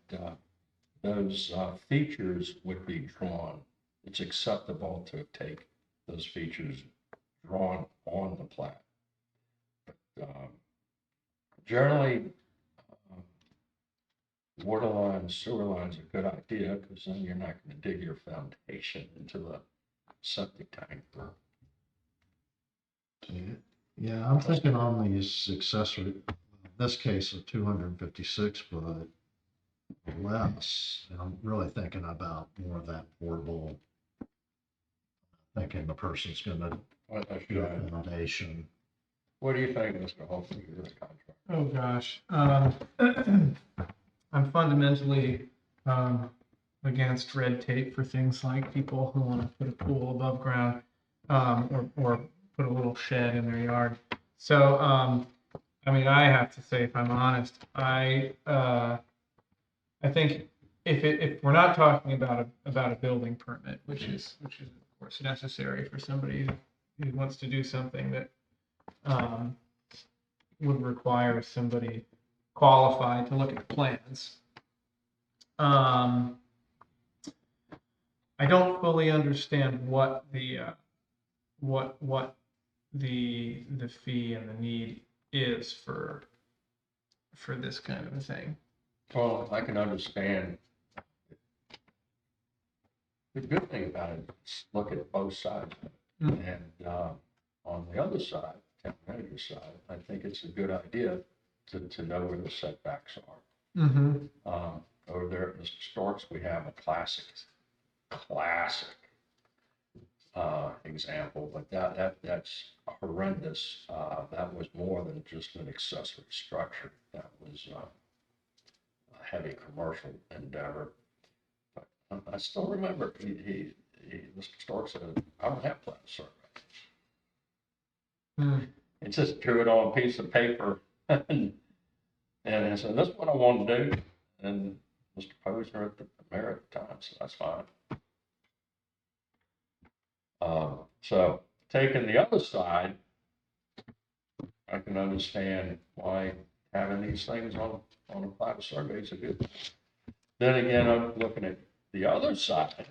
those features would be drawn. It's acceptable to take those features drawn on the plat. But generally, water lines, sewer lines are a good idea because then you're not going to dig your foundation into the septic tank. Yeah, I'm thinking on these accessory, in this case of 256 foot less, and I'm really thinking about more of that portable. Thinking the person's gonna do a foundation. What do you think, Mr. Hopefully, you're the contractor? Oh, gosh. I'm fundamentally against red tape for things like people who want to put a pool above ground or put a little shed in their yard. So, I mean, I have to say, if I'm honest, I think if we're not talking about a building permit, which is of course necessary for somebody who wants to do something that would require somebody qualified to look at plans. I don't fully understand what the fee and the need is for this kind of a thing. Well, I can understand. The good thing about it is look at both sides. Mm. And on the other side, town manager side, I think it's a good idea to know where the setbacks are. Mm-hmm. Over there at Mr. Stork's, we have a classic example, but that's horrendous. That was more than just an accessory structure. That was a heavy commercial endeavor. But I still remember Mr. Stork said, "I don't have plat survey." Mm. He just drew it on a piece of paper and I said, "That's what I want to do." And Mr. Posner at the mayor at the time said, "That's fine." So taking the other side, I can understand why having these things on a plat of survey is a good thing. Then again, I'm looking at the other side.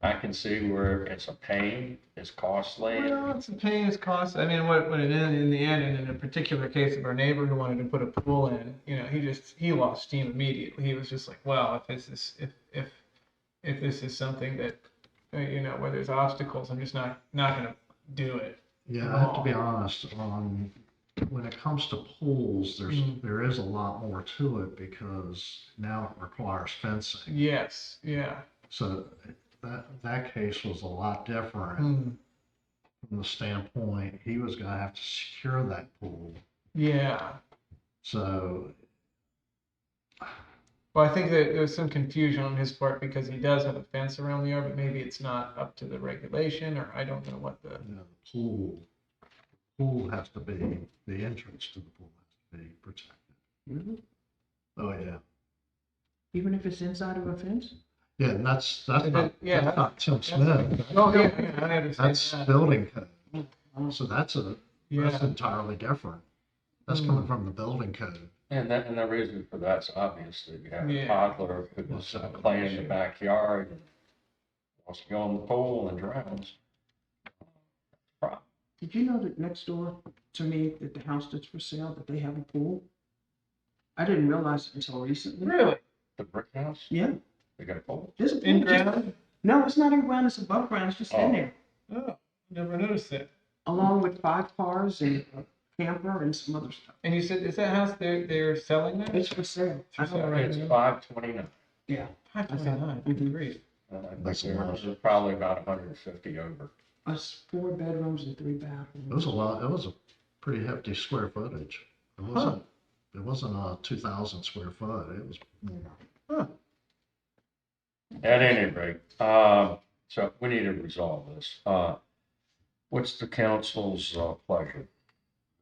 I can see where it's a pain, it's costly. Well, it's a pain, it's cost. I mean, what it in the end, and in a particular case of our neighbor who wanted to put a pool in, he lost steam immediately. He was just like, well, if this is something that, where there's obstacles, I'm just not going to do it. Yeah, I have to be honest, when it comes to pools, there is a lot more to it because now it requires fencing. Yes, yeah. So that case was a lot different Mm. from the standpoint, he was gonna have to secure that pool. Yeah. So, Well, I think that there's some confusion on his part because he does have a fence around the yard, but maybe it's not up to the regulation, or I don't know what the. the pool has to be, the entrance to the pool has to be protected. Oh, yeah. Even if it's inside of a fence? Yeah, and that's not, Yeah, that's not Tim Smith. Oh, yeah, I understand That's that. building code. So that's Yeah. entirely different. That's coming from the building code. And the reason for that's obviously you have a Yeah. toddler who's playing in the backyard and wants to go in the pool and drowns. Problem. Did you know that next door to me, that the house that's for sale, that they have a pool? I didn't realize it until recently. Really? The brick house, Yeah, they got a pool. there's a pool. In just- ground? No, it's not in ground, it's above ground, it's just in Oh. there. Oh, never noticed that. Along with 5 cars and a camper and some other stuff. And you said, is that house they're selling that? It's for sale. I For sale, don't- right. It's 529. Yeah, 529, good grief. I think That's a lot. there's probably about 150 over. us 4 bedrooms and 3 bathrooms. It was a lot, it was a pretty hefty square footage. It wasn't a 2,000 square foot, it was more. At any rate, so we need to resolve this. What's the council's pleasure?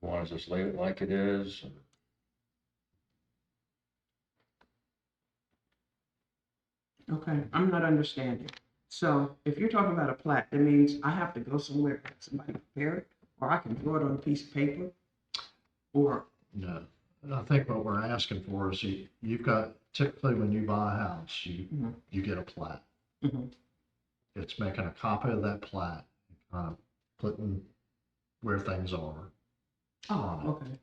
Want to just leave it like it is? Okay, I'm not understanding. So if you're talking about a plat, that means I have to go somewhere and have somebody prepare it, or I can draw it on a piece of paper? Or, No, I think what we're asking for is you've got, typically when you buy a house, Mhm. you get a plat. Mhm. It's making a copy of that plat, putting where things are. oh, okay.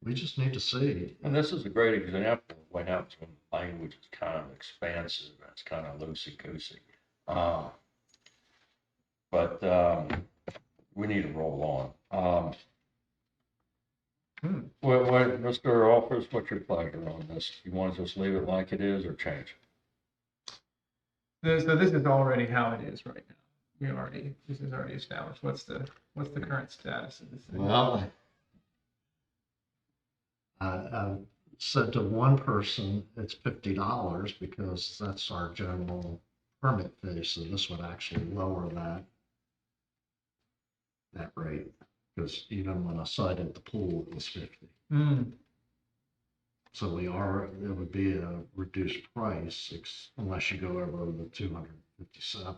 We just need to see. And this is a great example of what happens when language is kind of expansive, and it's kind of loosey-goosey. But we need to roll on. What, Mr. Offers, what's your pleasure on this? You want to just leave it like it is or change it? So this is already how it is right now. This is already established. What's the current status of this thing? Well, I said to one person, it's $50 because that's our general permit fee, so this would actually lower that rate. Because even when I cited the pool, it was 50. Hmm. So it would be a reduced price unless you go over the 257.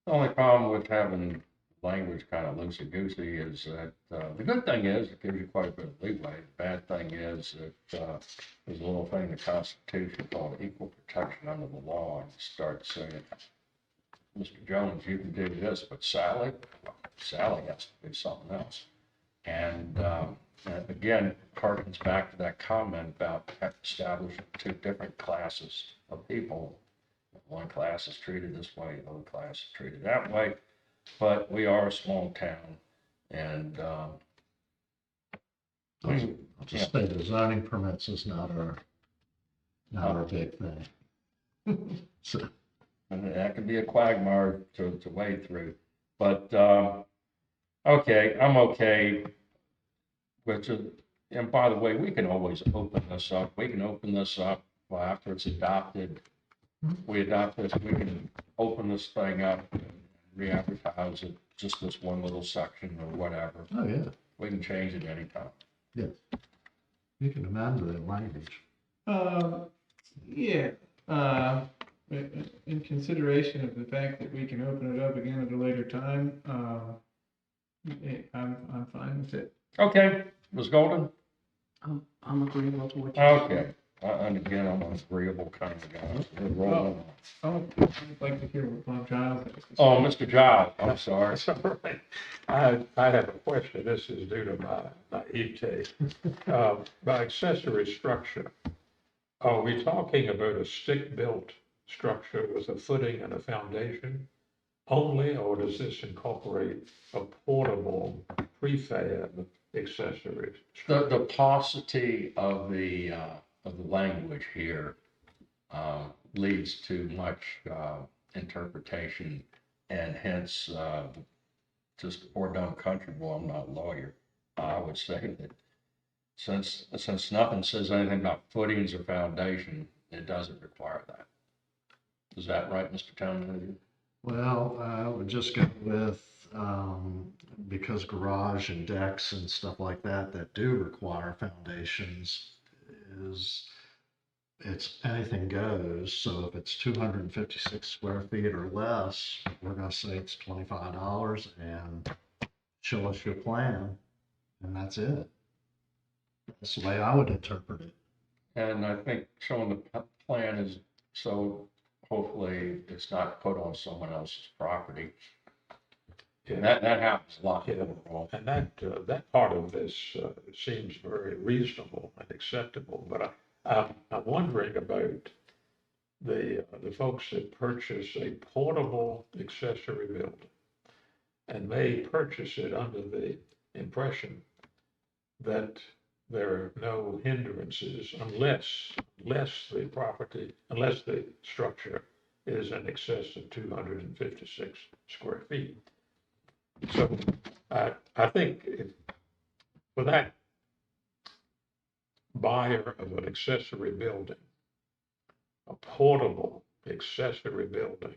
The only problem with having language kind of loosey-goosey is that, the good thing is it gives you quite a bit of leeway. The bad thing is that, there's a little thing in the Constitution called equal protection under the law, and you start saying, Mr. Jones, you can do this, but Sally has to do something else. And again, harkens back to that comment about establishing 2 different classes of people. One class is treated this way, the other class is treated that way. But we are a small town, and I'll just say the zoning permits is not our big thing. So, and that can be a quagmire to wade through. But okay, I'm okay. And by the way, we can always open this up. We can open this up after it's adopted. We adopt this, we can open this thing up and re-advertise it, just this one little section or whatever. oh, yeah, We can change it anytime. yes. You can amend the language. Yeah, in consideration of the fact that we can open it up again at a later time, I'm fine with it. Okay, Ms. Golden? I'm agreeable to what you're saying. Okay, and again, I'm an agreeable kind of guy. We're rolling on. I'd like to hear what Bob Giles has to say. Oh, Mr. Giles, I'm sorry. That's all right. I have a question. This is due to my naivete. By accessory structure, are we talking about a stick-built structure with a footing and a foundation only, or does this incorporate a portable prefab accessory? The paucity of the language here leads to much interpretation, and hence, just poor dumb country boy, I'm not a lawyer. I would say that since nothing says anything about footings or foundation, it doesn't require that. Is that right, Mr. Town Manager? Well, I would just go with because garage and decks and stuff like that that do require foundations is it's anything goes. So if it's 256 square feet or less, we're gonna say it's $25 and show us your plan, and that's it. That's the way I would interpret it. And I think showing the plan is, so hopefully it's not put on someone else's property. And that happens a lot. Yeah. And that part of this seems very reasonable and acceptable, but I'm wondering about the folks that purchase a portable accessory building and may purchase it under the impression that there are no hindrances unless the structure is in excess of 256 square feet. So I think for that buyer of an accessory building, a portable accessory building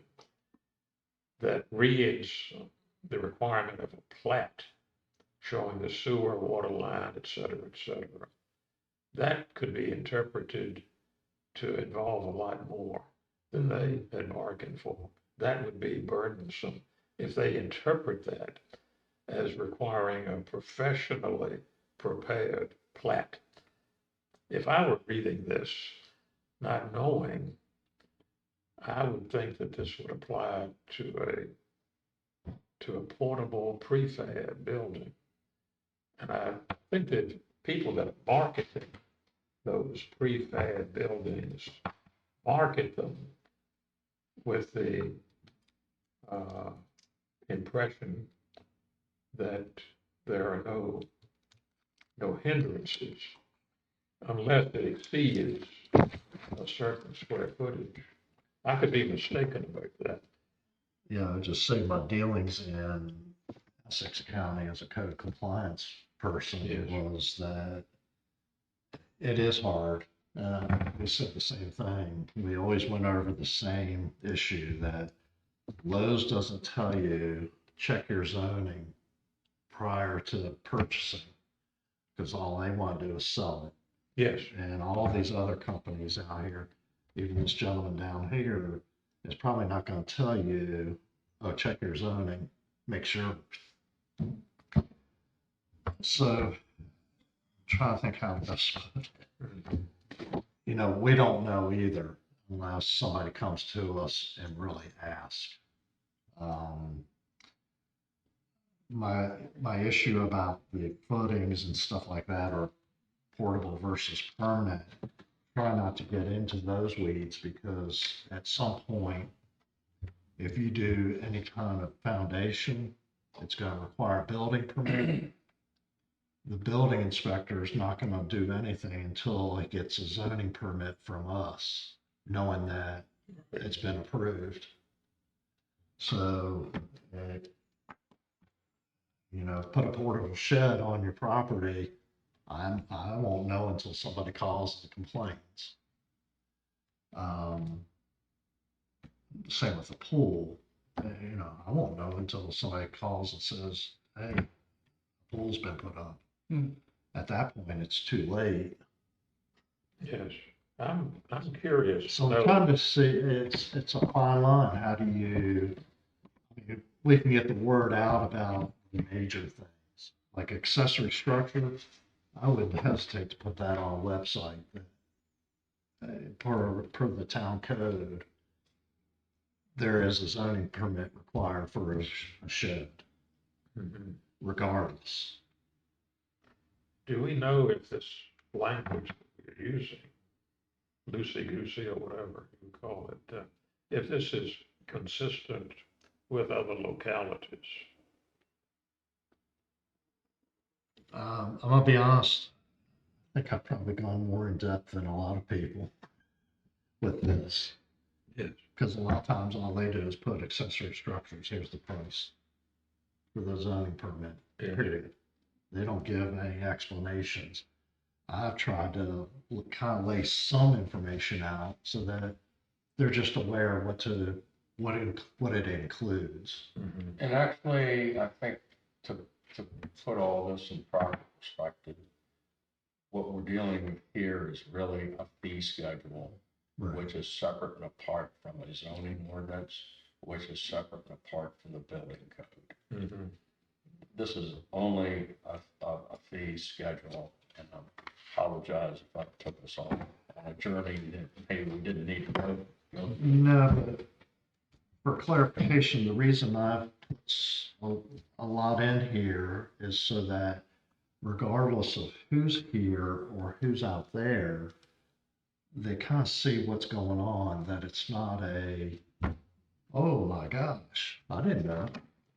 that reads the requirement of a plat showing the sewer, water line, et cetera, that could be interpreted to involve a lot more than they had bargained for. That would be burdensome if they interpret that as requiring a professionally prepared plat. If I were reading this, not knowing, I would think that this would apply to a portable prefab building. And I think that people that are marketing those prefab buildings market them with the impression that there are no hindrances unless it exceeds a certain square footage. I could be mistaken about that. Yeah, I just say my dealings in Essex County as a code compliance person Yes. was that it is hard. We said the same thing. We always went over the same issue that Lowe's doesn't tell you check your zoning prior to purchasing because all they want to do is sell it. Yes, And all these other companies out here, even this gentleman down here, is probably not going to tell you, oh, check your zoning, make sure. So, trying to think how to best put it. You know, we don't know either unless somebody comes to us and really asks. My issue about the footings and stuff like that are portable versus permanent. Try not to get into those weeds because at some point, if you do any kind of foundation, it's going to require a building permit. The building inspector is not going to do anything until he gets a zoning permit from us, knowing that it's been approved. So, you know, put a portable shed on your property. I won't know until somebody calls and complains. Same with the pool. You know, I won't know until somebody calls and says, hey, the pool's been put up. At that point, it's too late. yes. I'm curious. So to I'm know- trying to see, it's a fine line. How do we can get the word out about the major things, like accessory structure. I would hesitate to put that on a website that, per the town code, there is a zoning permit required for a shed, Mhm. regardless. Do we know if this language that we're using, loosey-goosey or whatever you call it, if this is consistent with other localities? I'm gonna be honest. I think I've probably gone more in depth than a lot of people with this. Yes. Because a lot of times all they do is put accessory structures, here's the price for the zoning permit, period. They don't give any explanations. I've tried to kind of lay some information out so that they're just aware of what to what it includes. And actually, I think to, to put all this in proper perspective, what we're dealing with here is really a fee schedule, which is separate and apart from a zoning ordinance, which is separate and apart from the building code. This is only a fee schedule, and I apologize if I took us on a journey that maybe we didn't need to go. No, but for clarification, the reason I've put a lot in here is so that regardless of who's here or who's out there, they kind of see what's going on, that it's not a, oh my gosh, I didn't know.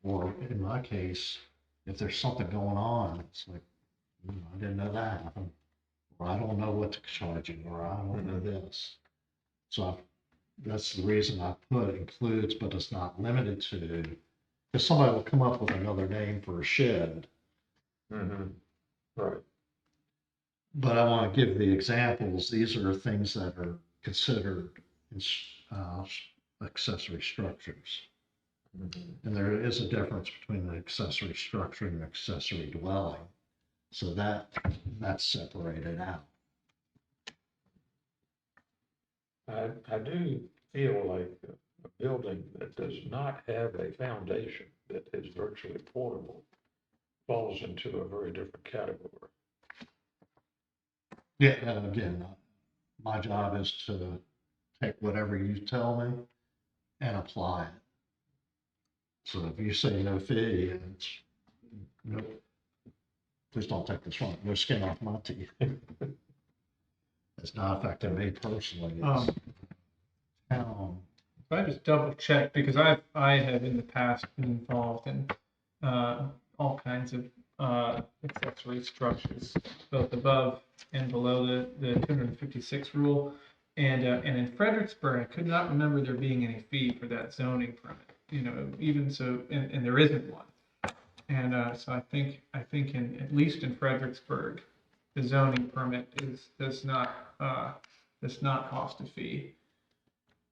Or in my case, if there's something going on, it's like, I didn't know that happened. Or I don't know what to charge you, or I don't know this. So that's the reason I put includes, but it's not limited to, because somebody will come up with another name for a shed. Right. But I want to give the examples. These are things that are considered uh, accessory structures. And there is a difference between the accessory structure and the accessory dwelling. So that's separated out. I do feel like a building that does not have a foundation that is virtually portable falls into a very different category. Yeah, and again, my job is to take whatever you tell me and apply it. So if you say no fee, and it's, no, please don't take this wrong, no skin off my teeth. It's not affecting me personally, it's town. If I just double check, because I have in the past been involved in all kinds of accessory structures, both above and below the 256 rule. And in Fredericksburg, I could not remember there being any fee for that zoning permit. Even so, and there isn't one. And so I think in at least in Fredericksburg, the zoning permit does not cost a fee.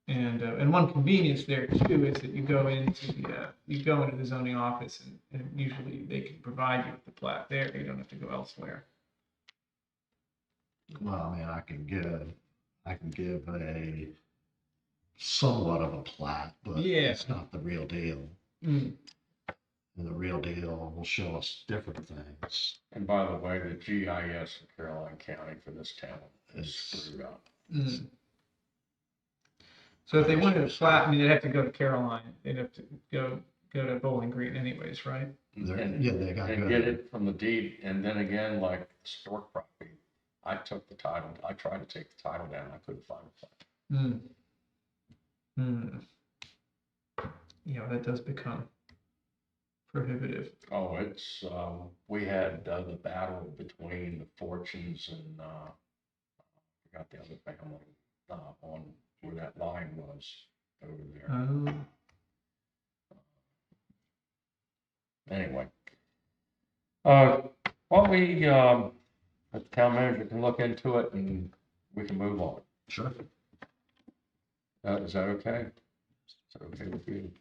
And one convenience there too is that you go into the zoning office and usually they can provide you with the plat there. You don't have to go elsewhere. Well, I mean, I can give a somewhat of a plat, but Yeah. it's not the real deal. Mm. And the real deal will show us different things. And by the way, the GIS in Caroline County for this town is It's- screwed up. Mm. So if they wanted a plat, I mean, they'd have to go to Caroline. They'd have to go to Bowling Green anyways, right? And Yeah, they got and good. get it from the deed, and then again, like historic property, I took the title, I tried to take the title down, I couldn't find it. Mm. Mm. That does become prohibitive. Oh, it's, we had the battle between the Fortunes and, I forgot the other family, on where that line was over there. Oh. Anyway. Well, the town manager can look into it and we can move on. Sure. Is that okay? Is that okay with you?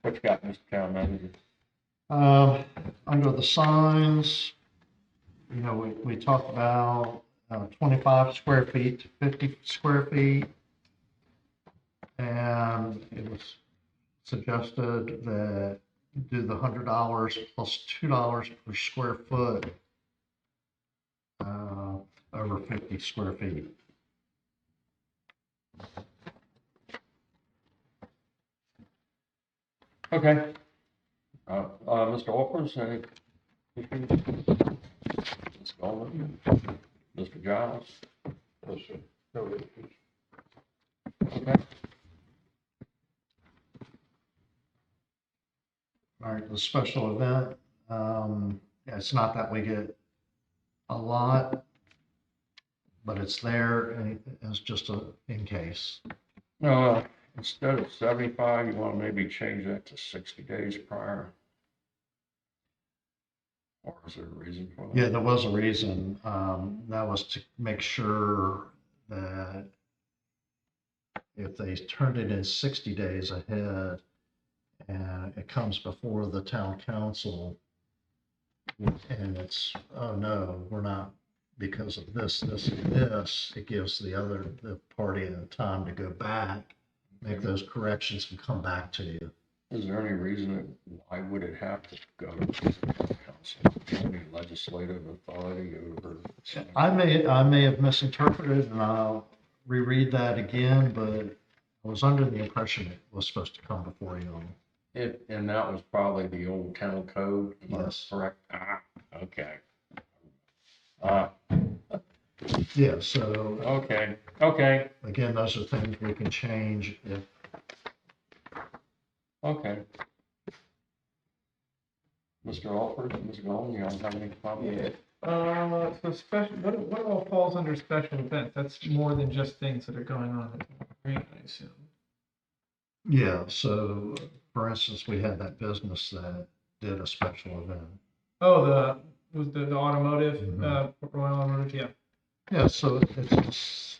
What you got, Mr. Town Manager? Under the signs, we talked about 25 square feet to 50 square feet. And it was suggested that do the $100 plus $2 per square foot over 50 square feet. Okay. Mr. Alkers, any issues? Ms. Goldman? Mr. Giles? No, sir. No issues. Okay. All right, the special event, it's not that we get a lot, but it's there and it's just in case. Instead of 75, you want to maybe change that to 60 days prior? Or is there a reason for that? Yeah, there was a reason. That was to make sure that if they turned it in 60 days ahead and it comes before the town council and it's, oh no, we're not, because of this, this, and this, it gives the party time to go back, make those corrections and come back to you. Is there any reason why would it have to go to the council? Any legislative authority over? I may have misinterpreted and I'll reread that again, but I was under the impression it was supposed to come before you. And that was probably the old town code, am I Yes. correct? Ah, okay. Yeah, so Okay, again, those are things we can change if, okay. Mr. Alford, Ms. Gold, you don't have any comments? So special, what all falls under special events? That's more than just things that are going on at the green, I assume. yeah, so for instance, we had that business that did a special event. Oh, was the automotive, Mhm. Royal Automotive, yeah. Yeah, so it's,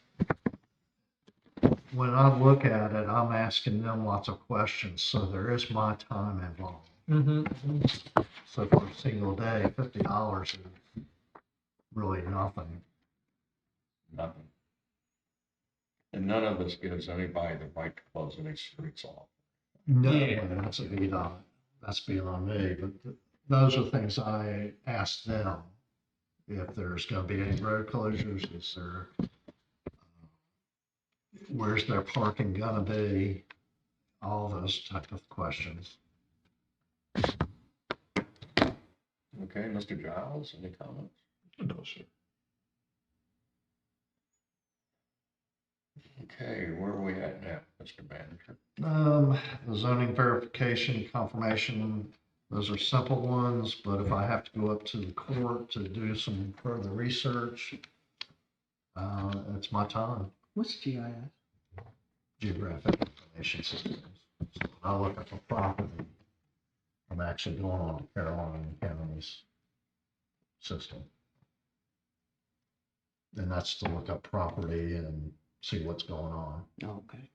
when I look at it, I'm asking them lots of questions, so there is my time involved. Mm-hmm. So for a single day, $50 is really nothing. Nothing. And none of this gives anybody the right to close any streets off. No, Yeah. well, that's a VDOT, that's beyond me, but those are things I ask them. If there's gonna be any road closures, is there, where's their parking gonna be? All those type of questions. Okay, Mr. Giles, any comments? No, sir. Okay, where are we at now, Mr. Manager? The zoning verification, confirmation, those are simple ones, but if I have to go up to the court to do some further research, it's my time. What's GIS? Geographic information systems. So when I look at the property, I'm actually going on to Caroline County's system. And that's to look up property and see what's going on. Okay.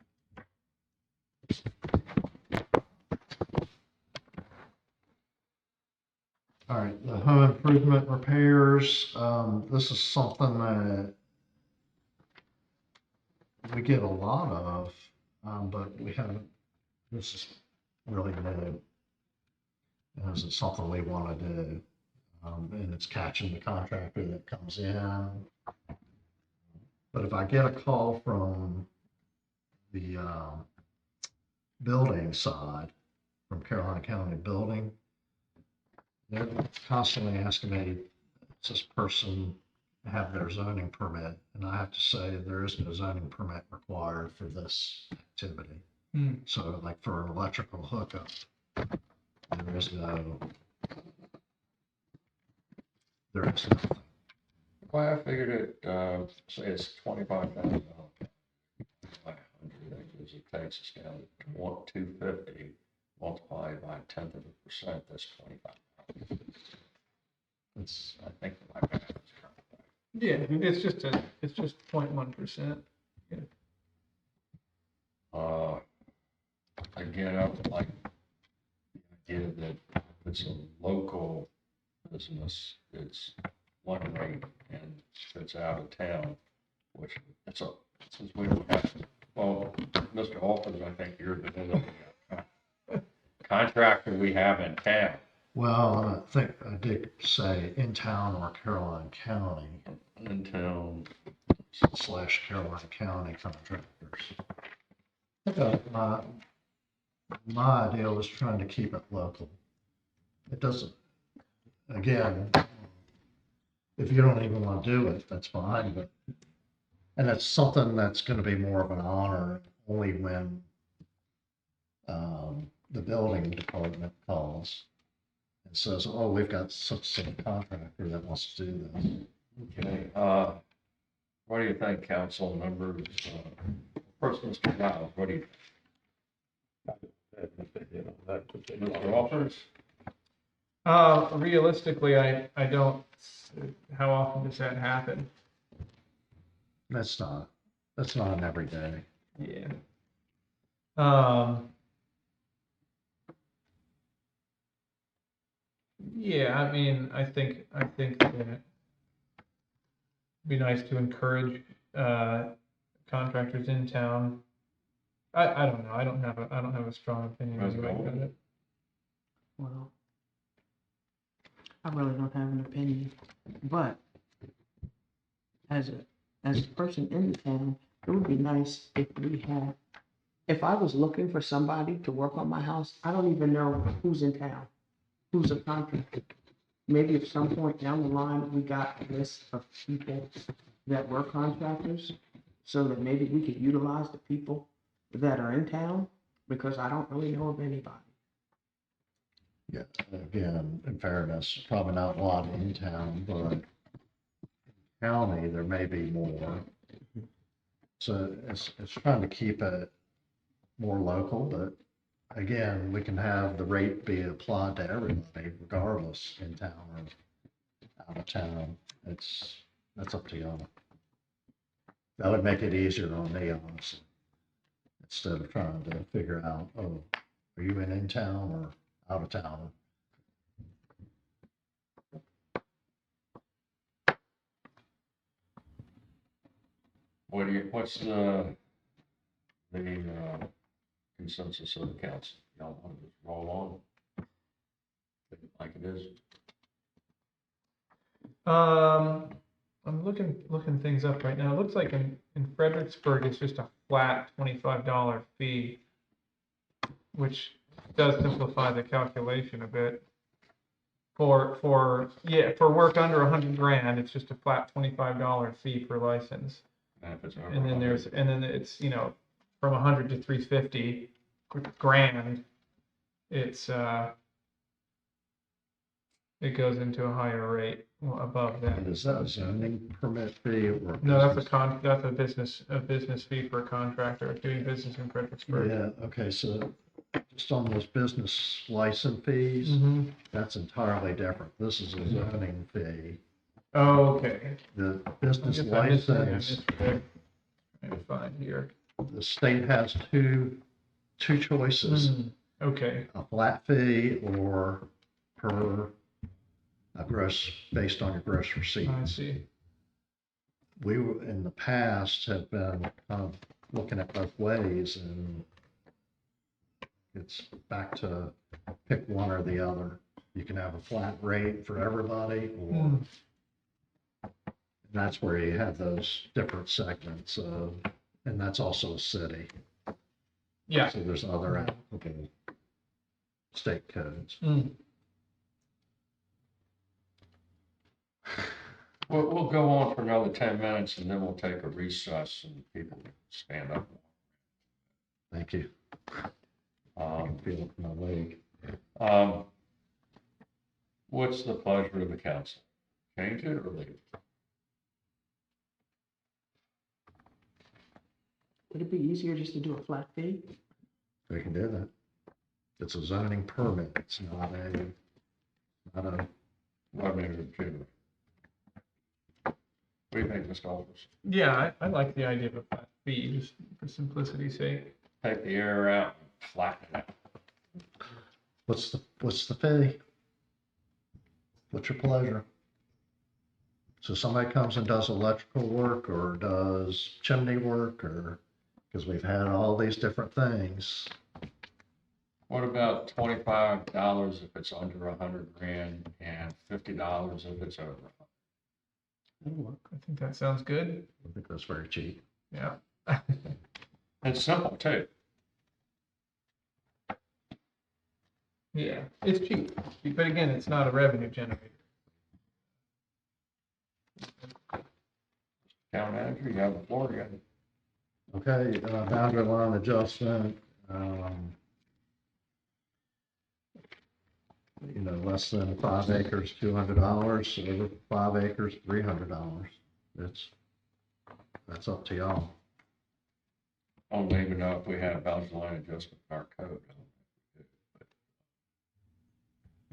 All right, the home improvement repairs, this is something that we get a lot of, but we haven't, this is really new. And this is something we want to do. And it's catching the contractor that comes in. But if I get a call from the building side, from Carolina County Building, they're constantly asking me, does this person have their zoning permit? And I have to say, there is no zoning permit required for this activity. Hmm. So like for an electrical hookup, there is nothing. Well, I figured it, say it's $25,000. It takes us down to 250, multiplied by 1/10%, that's 25. It's, I think my math is correct. Yeah, it's just 0.1%. Again, I would like the idea that if it's a local business, it's one rate, and if it's out of town, which since we don't have, well, Mr. Alford, I think you're the only contractor we have in town. well, I think I did say in town or Caroline County In town, / Caroline County contractors. My idea was trying to keep it local. It doesn't, again, if you don't even want to do it, that's fine, but, and it's something that's going to be more of an honor only when the building department calls and says, oh, we've got such a contractor that wants to do this. okay, what do you think, council members? First, Mr. Giles, what do you think? Mr. Alford? Realistically, I don't, how often does that happen? That's not an everyday. Yeah. Yeah, I mean, I think that it'd be nice to encourage, contractors in town. I don't know, I don't have a strong opinion Let's anyway go. about it. Well, I really don't have an opinion, but as a person in the town, it would be nice if we had, if I was looking for somebody to work on my house, I don't even know who's in town, who's a contractor. Maybe at some point down the line, we got a list of people that were contractors, so that maybe we could utilize the people that are in town, because I don't really know of anybody. Yeah, again, in fairness, probably not a lot in town, but county, there may be more. So it's trying to keep it more local, but again, we can have the rate be applied to everybody regardless in town or out of town. That's up to y'all. That would make it easier on me, honestly, instead of trying to figure out, oh, are you in town or out of town? What's the consensus of the council? Y'all want to just roll on? Like it is? I'm looking things up right now. It looks like in Fredericksburg, it's just a flat $25 fee, which does simplify the calculation a bit. For work under 100 grand, it's just a flat $25 fee per license. And if it's over And then 100, it's, from 100 to 350 grand, it goes into a higher rate above that. And is that a zoning permit fee or? No, that's business? a business fee for a contractor doing business in Fredericksburg. Yeah, okay, so just on those business license fees, Mm-hmm. that's entirely different. This is a zoning fee. Oh, okay. The I business guess I missed that. I license, missed it. Trying to find here. the state has two choices, Okay. a flat fee or per gross, based on your gross I receipts. see. We in the past have been looking at both ways, and it's back to pick one or the other. You can have a flat rate for everybody, or that's where you have those different segments of, and that's also a city. Yeah. So there's other applicable state codes. we'll go on for another 10 minutes and then we'll take a recess and people can stand up. Thank you. I Um, can feel it in my leg. What's the pleasure of the council? Change it or leave it? Would it be easier just to do a flat fee? We can do that. It's a zoning permit. It's not a, What do you think, Mr. Alders? Yeah, I like the idea of a flat fee, just for simplicity's sake. Take the air out and flatten it out. what's the fee? What's your pleasure? So somebody comes and does electrical work or does chimney work, or, because we've had all these different things. What about $25 if it's under 100 grand and $50 if it's over? That'll work. I think that sounds good. I think that's very cheap. Yeah. It's simple too. Yeah, it's cheap, but again, it's not a revenue generator. Town manager, you have the floor again. Okay, boundary line adjustment, less than 5 acres, $200, over 5 acres, $300. That's up to y'all. I don't even know if we have boundary line adjustment in our code.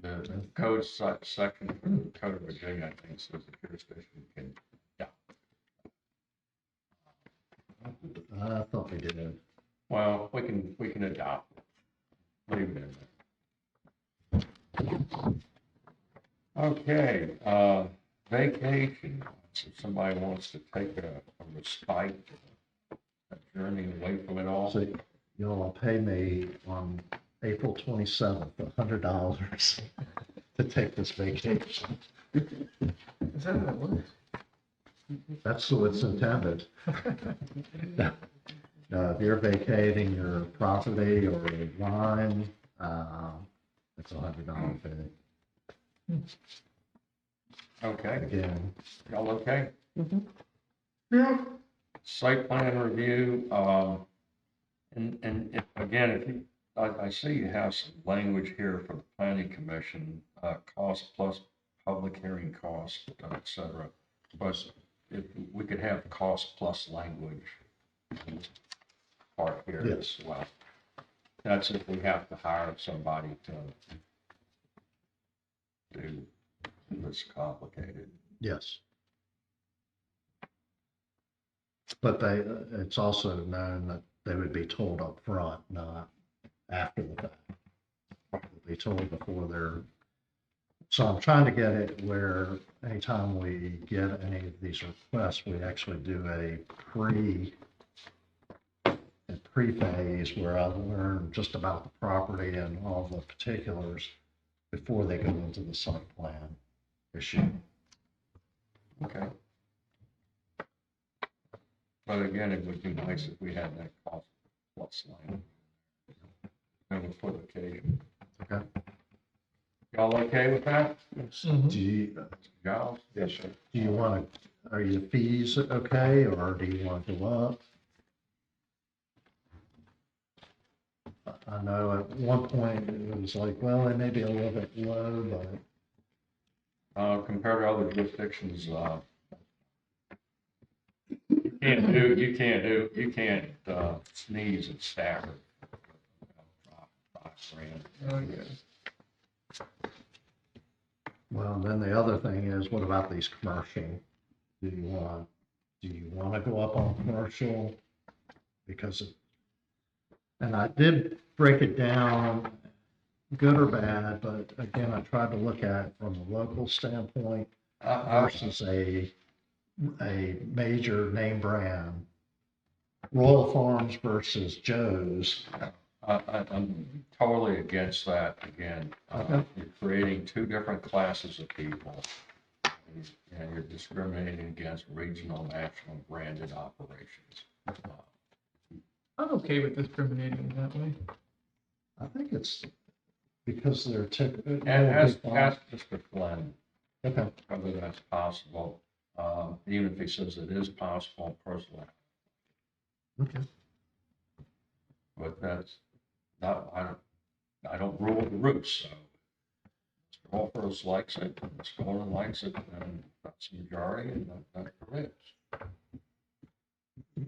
The code section for the Code of Virginia, I think, says the jurisdiction can, I thought we did. Well, we can adopt it. Leave it in there. Okay, vacation. If somebody wants to take a respite, a journey away from it all. So y'all will pay me on April 27th, $100 to take this vacation. Is that how it works? That's what's intended. Now, if you're vacating your property or line, it's $100 fee. Okay, Again, y'all okay? Yeah. Site plan review, and again, if you, I see you have some language here for the planning commission, cost plus public hearing cost, et cetera. But if we could have cost plus language part here as well. That's if we have to hire somebody to do this complicated. yes. But it's also known that they would be told up front, not after the fact. They'll be told before they're, so I'm trying to get it where anytime we get any of these requests, we actually do a pre-phase where I learn just about the property and all the particulars before they go into the site plan issue. Okay. But again, it would be nice if we had that cost plus line. And for the occasion. Okay. Y'all okay with that? Do you, Giles? Yes, sir. do you want to, are your fees okay, or do you want to go up? I know at one point it was like, well, it may be a little bit low, but Compared to other jurisdictions, you can't sneeze at Stafford. $5,000. Oh, yeah. well, then the other thing is, what about these commercial? Do you want to go up on commercial? Because and I did break it down, good or bad, but again, I tried to look at it from a local standpoint versus a major name brand. Royal Farms versus Joe's. I'm totally against that again. Okay. You're creating two different classes of people. And you're discriminating against regional, national, branded operations. I'm okay with discriminating that way. I think it's because they're And ask Mr. Glenn Okay, whether that's possible, even if he says it is possible personally. okay. But that's not, I don't rule the roost, so. Mr. Walters likes it, Mr. Gordon likes it, and that's the majority, and that's what it is.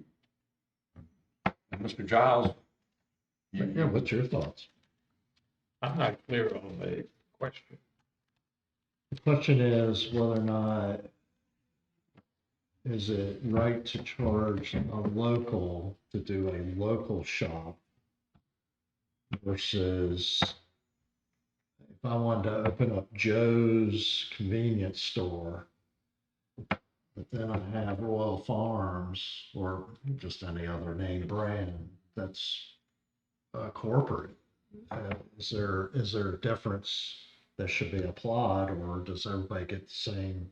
And Mr. Giles, Yeah, what's your thoughts? I'm not clear on the question. The question is whether or not is it right to charge a local to do a local shop versus if I wanted to open up Joe's convenience store, but then I have Royal Farms or just any other name brand that's corporate. Is there a difference that should be applied, or does everybody get the same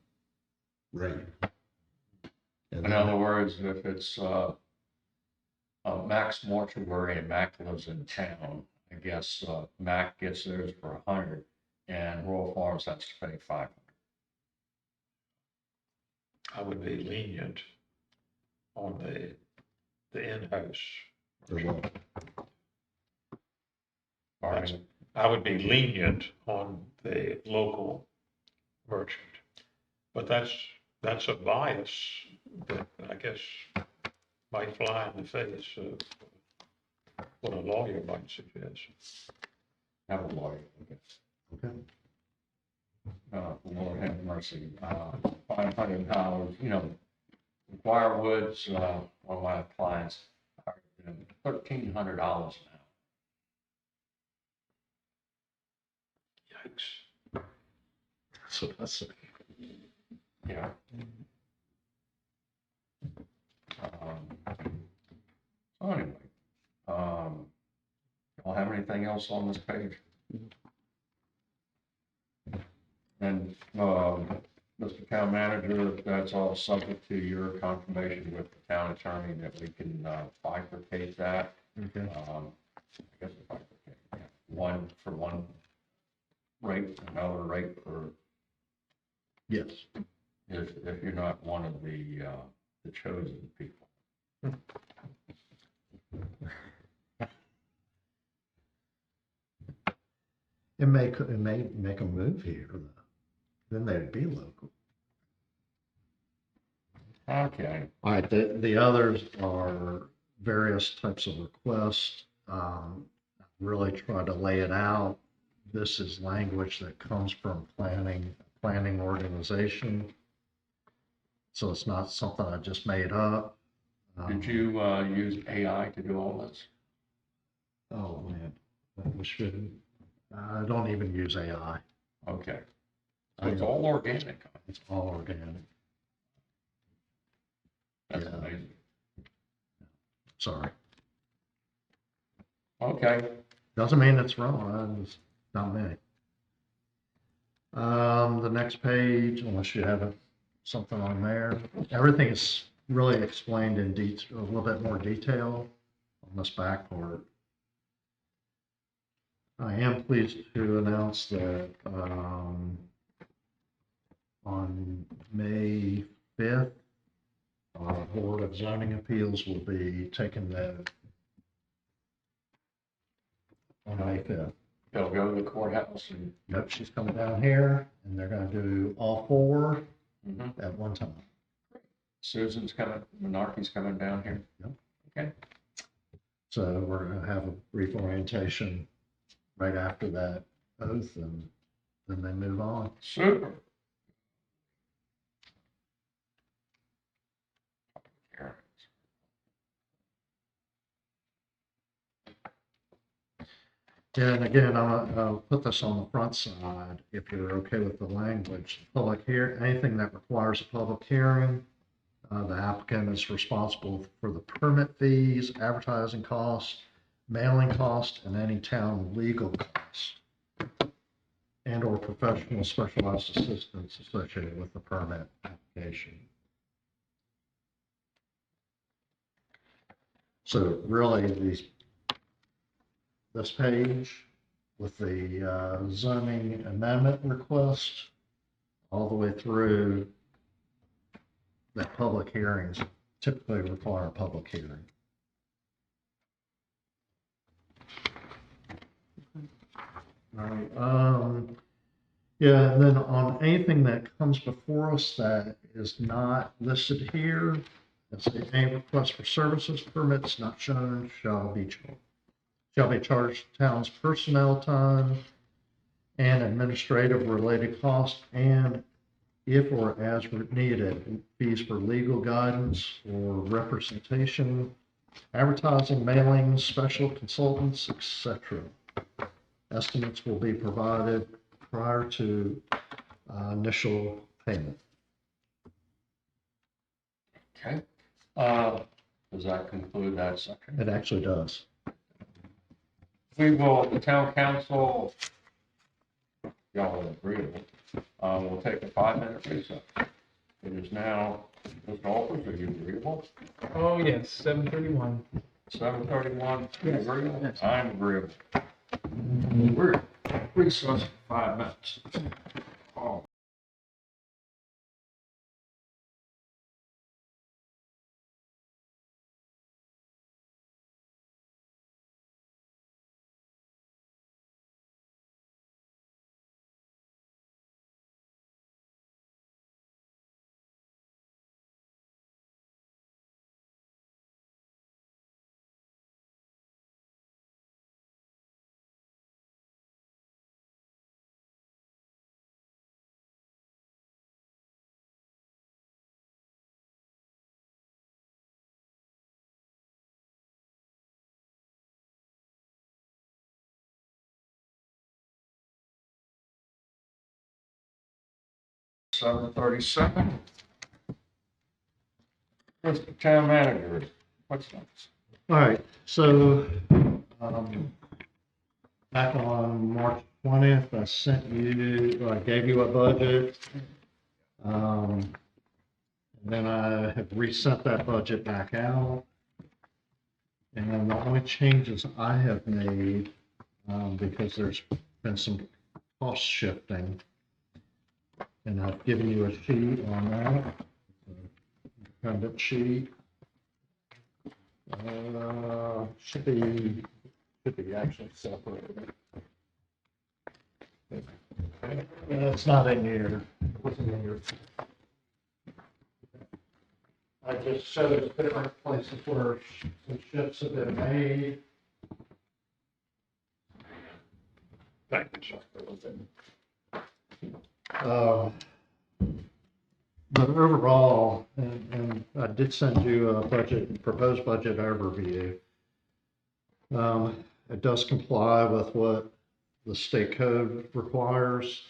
rate? And in then- other words, if it's, Mac's Mortuary and Mac lives in town, I guess, Mac gets theirs for 100 and Royal Farms has to pay 500. I would be lenient on the in-house. or what? Pardon? I would be lenient on the local merchant. But that's a bias that I guess might fly in the face of what a lawyer might suggest. Have a lawyer, I guess. Okay. Lord have mercy, $500, Woods, one of my clients, hired and $1,300 now. Yikes. So that's, Yeah. So anyway, y'all have anything else on this page? And, Mr. Town Manager, that's all subject to your confirmation with the town attorney that we can bifurcate that. okay. I guess bifurcate, yeah. One for one rate, another rate for, Yes. if you're not one of the chosen people. It may make them move here, though. Then they'd be local. Okay, All right, the others are various types of requests. Really try to lay it out. This is language that comes from planning organization. So it's not something I just made up. did you use AI to do all this? Oh, man, we shouldn't. I don't even use AI. Okay, so it's all organic. It's all organic. That's Yeah. amazing. Sorry. Okay, Doesn't mean it's wrong. It's not me. The next page, unless you have something on there, everything is really explained in detail, a little bit more detail on this back part. I am pleased to announce that, on May 5th, our Board of Zoning Appeals will be taking the, on May 5th. they'll go to the courthouse and, Nope, she's coming down here, and they're gonna do all four mhm. at one time. Susan's coming, Menarche's coming down here. Yep. Okay, So we're gonna have a brief orientation right after that oath, and then they move on. super. Here. Yeah, and again, I'll put this on the front side, if you're okay with the language. Public anything that requires a public hearing, the applicant is responsible for the permit fees, advertising costs, mailing costs, and any town legal costs, and or professional specialized assistance associated with the permit application. So really, this page with the zoning amendment request, all the way through, that public hearings typically require a public hearing. All right, yeah, and then on anything that comes before us that is not listed here, let's say any request for services permits not shown shall be charged town's personnel time and administrative related costs, and if or as needed, fees for legal guidance or representation, advertising, mailings, special consultants, etc. Estimates will be provided prior to initial payment. Okay. Does that conclude that section? It actually does. We will, the town council, y'all are agreeable, we'll take a 5-minute recess. It is now, Mr. Alford, are you agreeable? Oh, yes, 7:31. 7:31, you Yes, agreeable? yes. I'm agreeable. We're recessed for 5 minutes. Oh. 7:37. Mr. Town Manager, what's next? All right, so, back on March 20th, I sent you, or I gave you a budget. And then I have resent that budget back out. And then the only changes I have made, because there's been some cost shifting, and I've given you a sheet on that, dependent sheet. Should be actually separated. It's not in here. It wasn't in here. I just showed different places where some shifts have been made. Thank you, sir. But overall, and I did send you a proposed budget overview. It does comply with what the state code requires.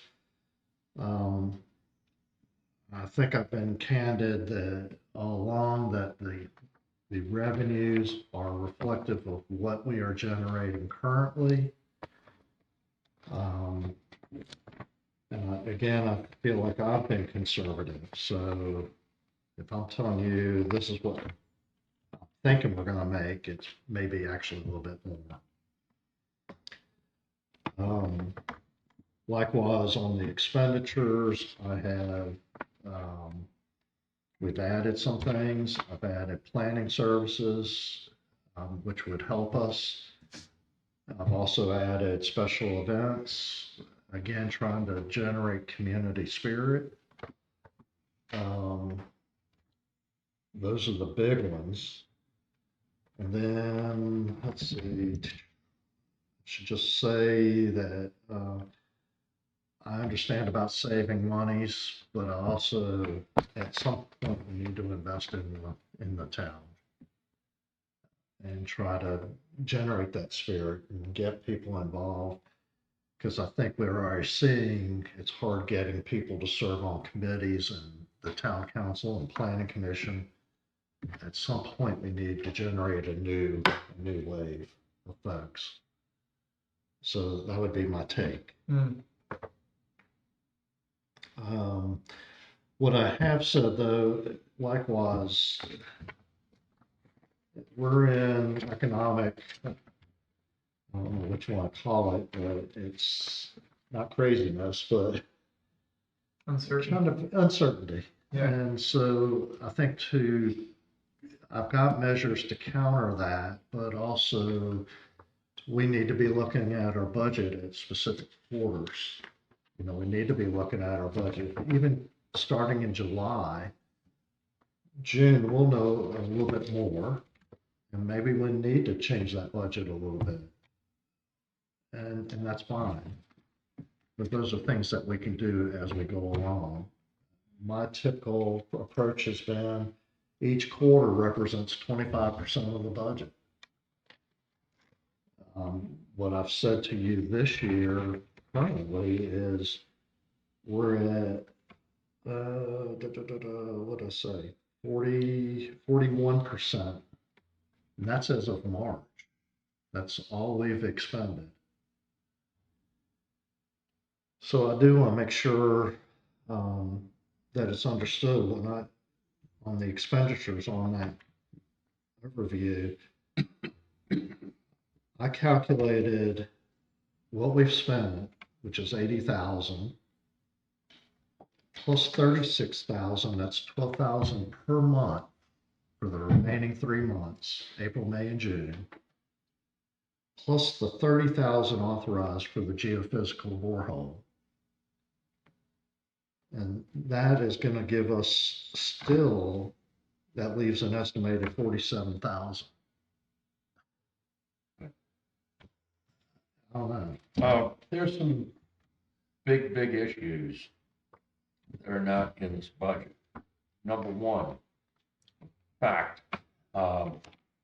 I think I've been candid that all along that the revenues are reflective of what we are generating currently. Again, I feel like I've been conservative, so if I'm telling you this is what I'm thinking we're gonna make, it's maybe actually a little bit more. Likewise, on the expenditures, I have, we've added some things. I've added planning services, which would help us. I've also added special events, again, trying to generate community spirit. Those are the big ones. And then, let's see, I should just say that I understand about saving monies, but I also, at some point, we need to invest in the town and try to generate that spirit and get people involved. Because I think we're already seeing it's hard getting people to serve on committees and the town council and planning commission. At some point, we need to generate a new wave of folks. So that would be my take. What I have said, though, likewise, we're in economic, I don't know what you want to call it, but it's not craziness, but Uncertain. kind of uncertainty. Yeah. And so I think I've got measures to counter that, but also we need to be looking at our budget at specific quarters. You know, we need to be looking at our budget, even starting in July. June, we'll know a little bit more, and maybe we need to change that budget a little bit. And that's fine. But those are things that we can do as we go along. My typical approach has been each quarter represents 25% of the budget. What I've said to you this year currently is we're at, what did I say? 41%. And that's as of March. That's all we've expended. So I do want to make sure that it's understood when on the expenditures on that overview, I calculated what we've spent, which is 80,000, plus 36,000, that's 12,000 per month for the remaining 3 months, April, May, and June, plus the 30,000 authorized for the geophysical borehole. And that is going to give us still, that leaves an estimated 47,000. I don't know. There's some big issues that are not in this budget. Number one, fact,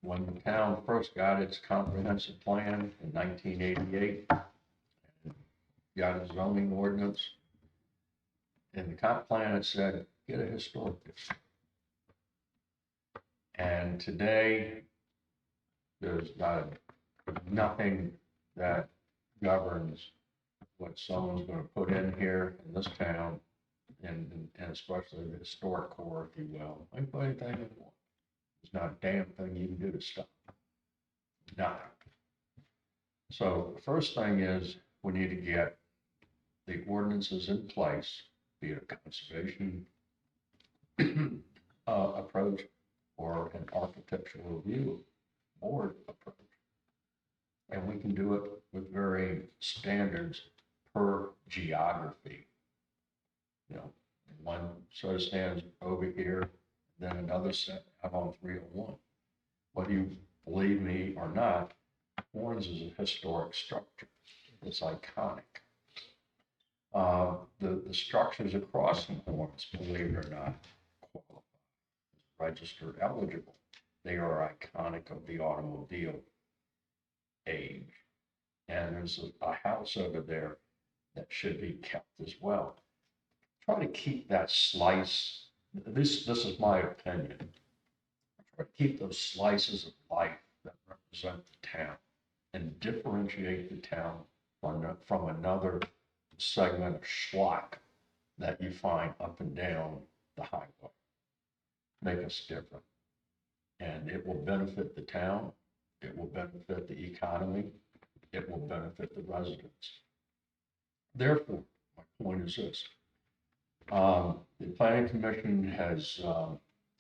when the town first got its comprehensive plan in 1988, got a zoning ordinance, in the comp plan, it said, get a historic district. And today, there's nothing that governs what someone's gonna put in here in this town, and especially the historic core, if you will. They can put anything they want. There's not a damn thing you can do to stop it. Nothing. So the first thing is, we need to get the ordinances in place, be it a conservation approach or an architectural review board approach. And we can do it with varying standards per geography. You know, one set of standards over here, then another set out on 301. Whether you believe me or not, Warrens is a historic structure. It's iconic. The structures across from Warrens, believe it or not, qualify as register eligible. They are iconic of the automobile age. And there's a house over there that should be kept as well. Try to keep that slice, this is my opinion. Try to keep those slices of life that represent the town and differentiate the town from another segment of schlock that you find up and down the highway. Make us different. And it will benefit the town, it will benefit the economy, it will benefit the residents. Therefore, my point is this. The planning commission has,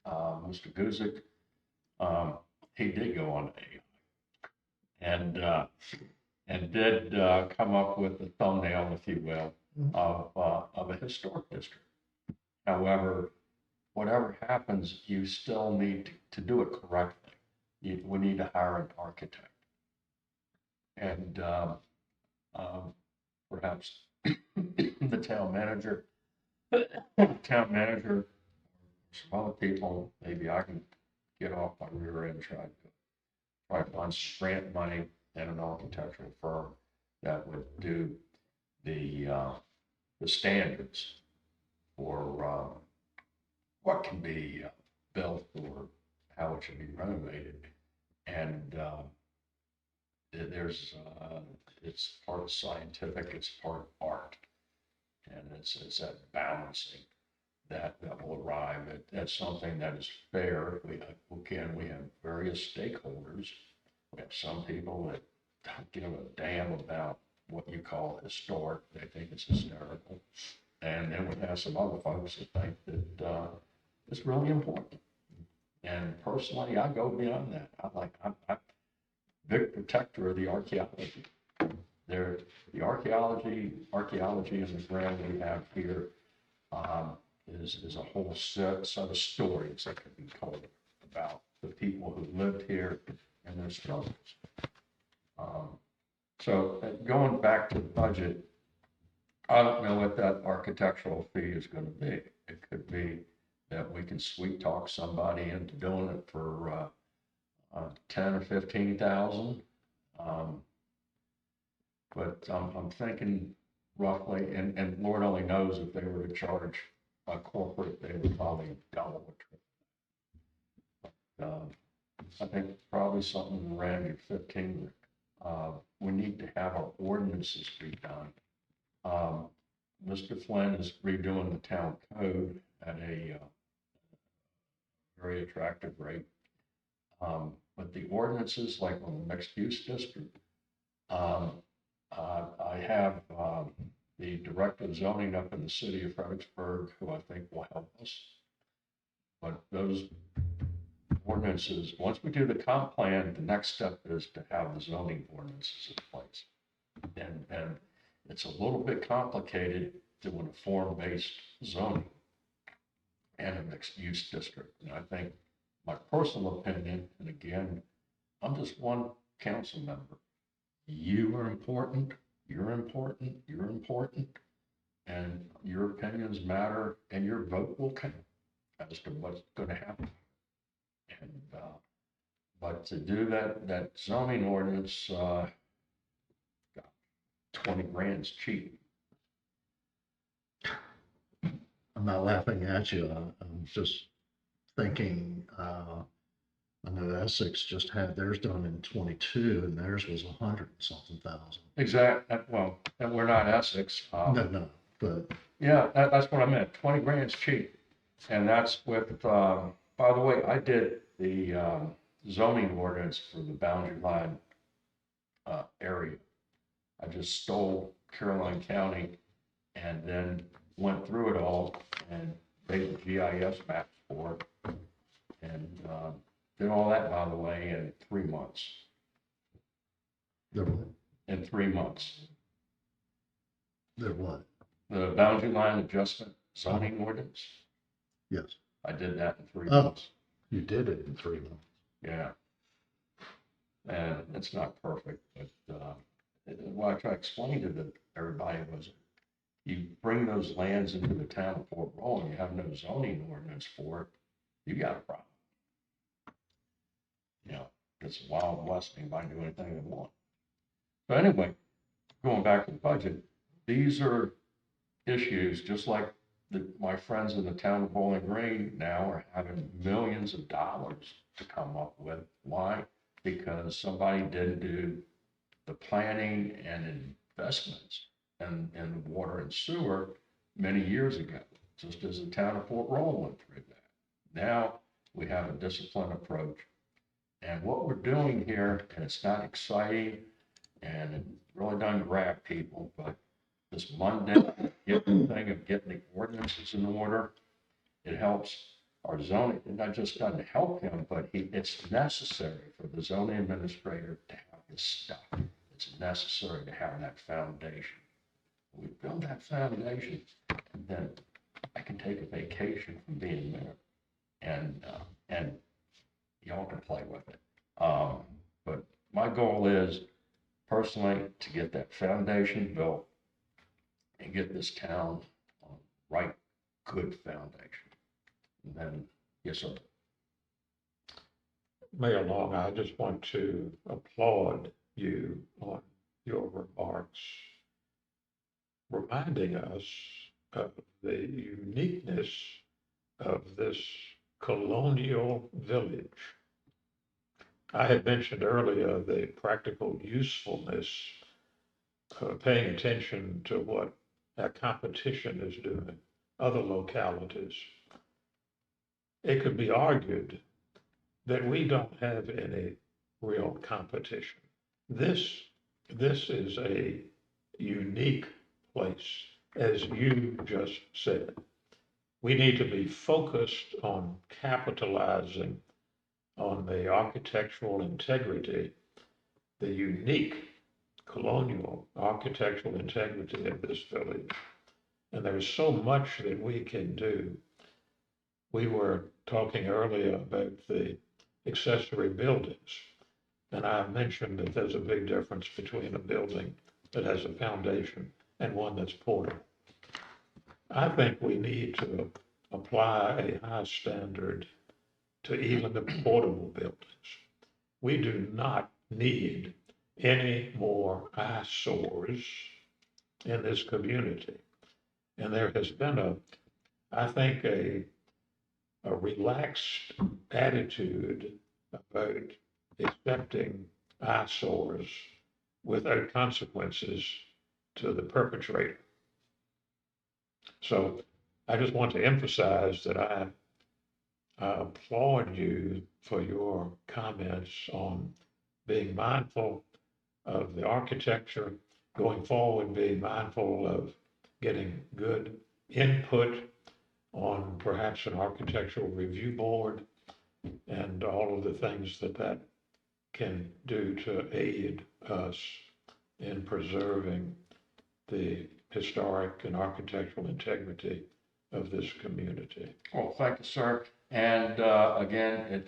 Mr. Guzik, he did go on AI and did come up with the thumbnail, if you will, of a historic district. However, whatever happens, you still need to do it correctly. We need to hire an architect. And perhaps the town manager, some other people, maybe I can get off my rear end, try to find some grant money and an architectural firm that would do the standards for what can be built or how it should be renovated. And it's part scientific, it's part art. And it's that balancing that will arrive at something that is fair. We have various stakeholders. We have some people that don't give a damn about what you call historic. They think it's hysterical. And then we have some other folks that think that it's really important. And personally, I go beyond that. I'm a big protector of the archaeology. The archaeology in the ground we have here is a whole set of stories that can be told about the people who lived here and their struggles. So going back to the budget, I don't know what that architectural fee is going to be. It could be that we can sweet talk somebody into doing it for 10 or 15,000. But I'm thinking roughly, and Lord only knows if they were to charge a corporate, they would probably double it. I think probably something around your 15. We need to have our ordinances be done. Mr. Flynn is redoing the town code at a very attractive rate. But the ordinances, like on the mixed use district, I have the director of zoning up in the city of Fredericksburg, who I think will help us. But those ordinances, once we do the comp plan, the next step is to have the zoning ordinances in place. And it's a little bit complicated doing a form-based zoning and a mixed-use district. And I think my personal opinion, and again, I'm just one council member. You are important, you're important, you're important, and your opinions matter, and your vote will count as to what's going to happen. And but to do that zoning ordinance, 20 grand's cheap. I'm not laughing at you. I'm just thinking, I know Essex just had theirs done in 22 and theirs was 100 and something thousand. Well, and we're not Essex. No, but Yeah, that's what I meant. 20 grand's cheap. And that's with, by the way, I did the zoning ordinance for the boundary line area. I just stole Caroline County and then went through it all and made the GIS maps for it. And did all that, by the way, in 3 months. they're what? In 3 months. They're what? The boundary line adjustment zoning ordinance, Yes. I did that in 3 Oh. months. You did it in 3 months. Yeah. And it's not perfect, but what I try to explain to everybody was, you bring those lands into the town of Fort Roll, you have no zoning ordinance for it, you got a problem. You know, it's Wild West, anybody do anything they want. So anyway, going back to the budget, these are issues, just like my friends in the town of Bowling Green now are having millions of dollars to come up with. Why? Because somebody didn't do the planning and investments in water and sewer many years ago, just as the town of Fort Roll went through that. Now we have a disciplined approach. And what we're doing here, and it's not exciting and it really doesn't grab people, but this mundane thing of getting the ordinances in order, it helps our zoning, and that just doesn't help him, but it's necessary for the zoning administrator to have this stuff. It's necessary to have that foundation. We build that foundation, and then I can take a vacation from being there, and y'all can play with it. But my goal is personally to get that foundation built and get this town on right, good foundation. And then, yes, sir. Mayor Long, I just want to applaud you on your remarks, reminding us of the uniqueness of this colonial village. I had mentioned earlier the practical usefulness of paying attention to what our competition is doing, other localities. It could be argued that we don't have any real competition. This is a unique place, as you just said. We need to be focused on capitalizing on the architectural integrity, the unique colonial architectural integrity of this village. And there's so much that we can do. We were talking earlier about the accessory buildings. And I mentioned that there's a big difference between a building that has a foundation and one that's portable. I think we need to apply a high standard to even the portable buildings. We do not need any more eyesores in this community. And there has been I think a relaxed attitude about accepting eyesores without consequences to the perpetrator. So I just want to emphasize that I applaud you for your comments on being mindful of the architecture, going forward, being mindful of getting good input on perhaps an architectural review board and all of the things that can do to aid us in preserving the historic and architectural integrity of this community. Well, thank you, sir. And again,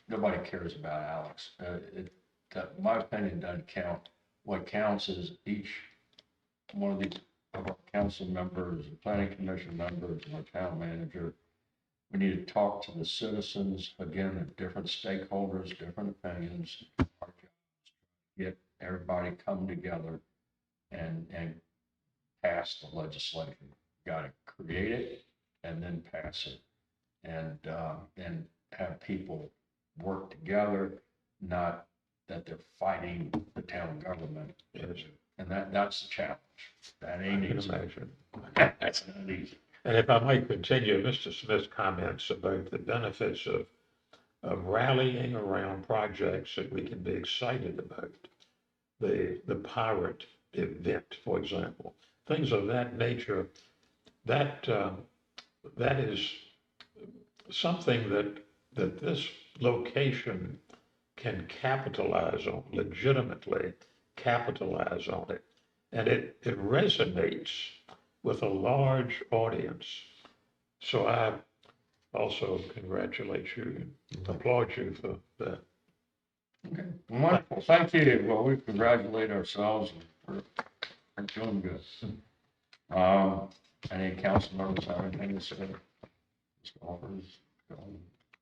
nobody cares about Alex. My opinion doesn't count. What counts is each one of our council members, the planning commission members, and our town manager. We need to talk to the citizens, again, of different stakeholders, different opinions. Our job is to get everybody come together and pass the legislation. Got to create it, and then pass it. And have people work together, not that they're fighting the town government. Yes, And that's the challenge. That I ain't can easy. imagine. That's not easy. And if I might continue Mr. Smith's comments about the benefits of rallying around projects that we can be excited about, the pirate event, for example, things of that nature, that that is something that this location can capitalize on, legitimately capitalize on it. And it resonates with a large audience. So I also congratulate you and applaud you for that. Okay, wonderful, thank you. Well, we congratulate ourselves, and we're doing good. Any council members have anything to say? Mr. Alford?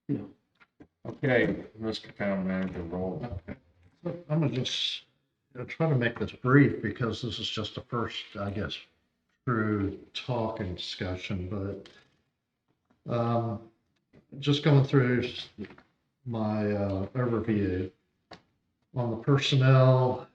No. Okay, Mr. Town Manager, roll. I'm gonna just try to make this brief because this is just the first, I guess, through talk and discussion, but just going through my overview on the personnel.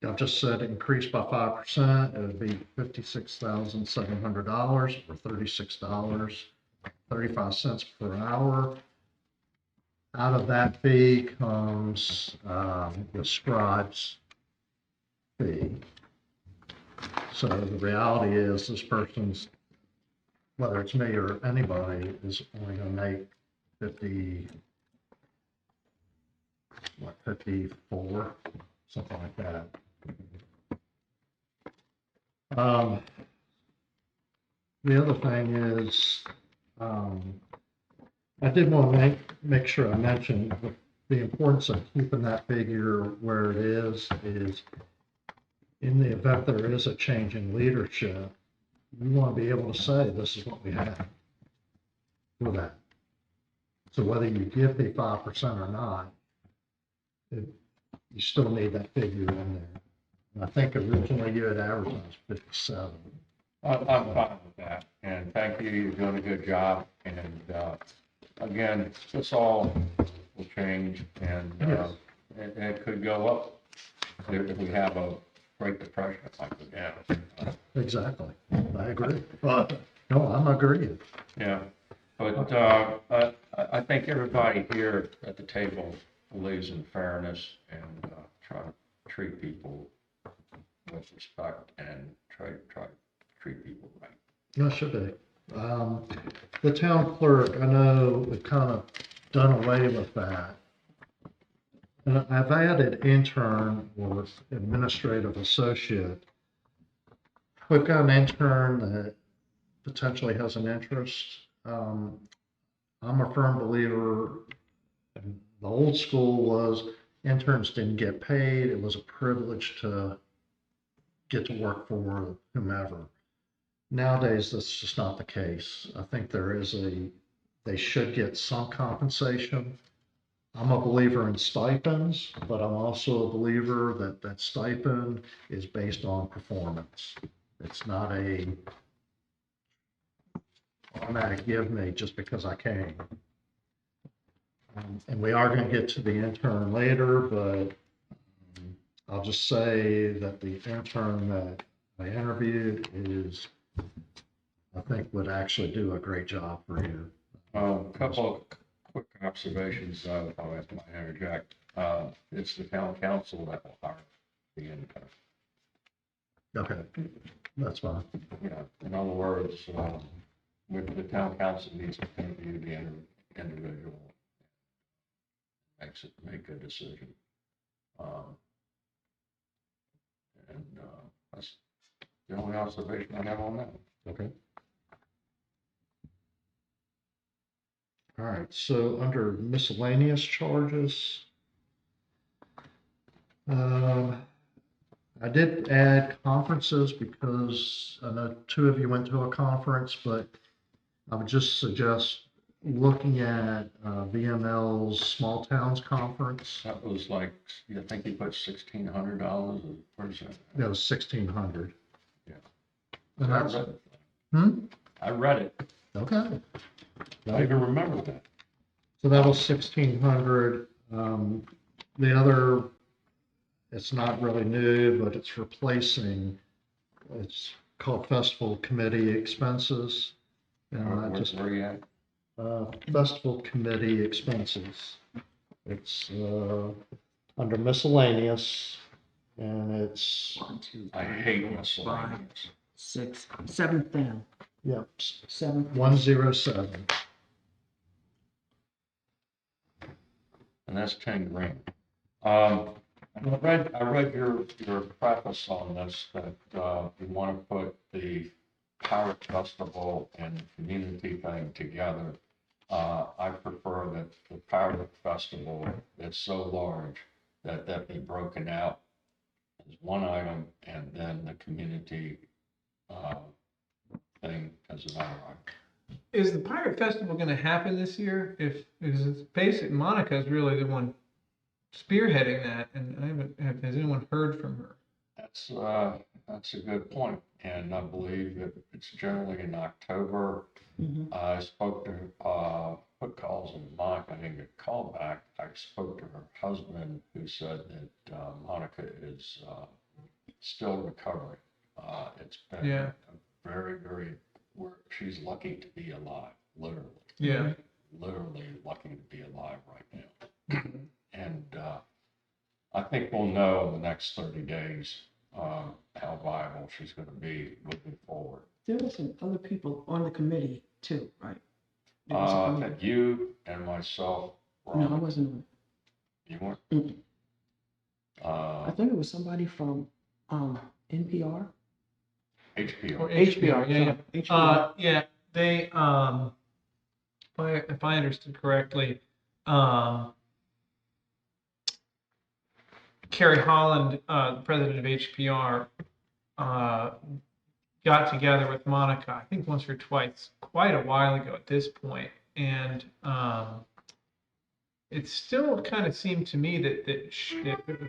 I've just said increased by 5%. It would be $56,700 or $36.35 per hour. Out of that fee comes the scribe's fee. So the reality is this person's, whether it's me or anybody, is only going to make 54, something like that. The other thing is, I did want to make sure I mentioned the importance of keeping that figure where it is in the event there is a change in leadership, you want to be able to say, this is what we have for that. So whether you give the 5% or not, you still need that figure in there. And I think originally you had advertised 57. I'm fine with that, and thank you, you're doing a good job, and, again, this all will change, and, Yes. it could go up if we have a Great Depression like we have. Exactly. I agree. No, I'm agreeing. Yeah, but, I think everybody here at the table believes in fairness and, try to treat people with respect and try to treat people right. No, should be. The town clerk, I know we've kind of done away with that. And I've added intern or administrative associate. We've got an intern that potentially has an interest. I'm a firm believer, and the old school was interns didn't get paid. It was a privilege to get to work for whomever. Nowadays, that's just not the case. I think they should get some compensation. I'm a believer in stipends, but I'm also a believer that that stipend is based on performance. It's not a automatic give me just because I came. And we are going to get to the intern later, but I'll just say that the intern that I interviewed I think would actually do a great job for you. A couple of quick observations, if I might interject. It's the town council that will hire the intern. Okay, that's fine. Yeah, in other words, the town council needs to interview the individual, make a decision. And that's the only observation I have on that. Okay. All right, so under miscellaneous charges, I did add conferences because I know two of you went to a conference, but I would just suggest looking at VML's Small Towns Conference. That was like, I think you put $1,600, or where's that? That was 1,600. Yeah. And that's, I read it. Okay. I even remember that. So that was 1,600. The other, it's not really new, but it's replacing, it's called Festival Committee Expenses. I just, Where you at? Festival Committee Expenses. It's, under miscellaneous, and it's, 1, 2, I 3, hate 4, 5, miscellaneous. 6, 7th down. yep, 7th. 107. And that's 10 grand. I read your preface on this, that, you want to put the Pirate Festival and community thing together. I prefer that the Pirate Festival is so large that be broken out as one item, and then the community, thing as another item. Is the Pirate Festival going to happen this year? Because it's basic, Monica's really the one spearheading that, and has anyone heard from her? That's a good point, and I believe that it's generally in October. Mhm. I spoke to, put calls on Monica, I didn't get a call back. I spoke to her husband, who said that, Monica is, still recovering. It's been Yeah. a very, she's lucky to be alive, literally. Yeah. Literally lucky to be alive right now. And, I think we'll know in the next 30 days, how viable she's gonna be moving forward. There were some other people on the committee too, right? There was a committee. And you and myself were No, I on, wasn't on you weren't? it. I think it was somebody from NPR. HBO. Or HBR, yeah, yeah. HBR. Yeah, they, if I understood correctly, Carrie Holland, the president of HPR, got together with Monica, I think once or twice, quite a while ago at this point, and it still kind of seemed to me that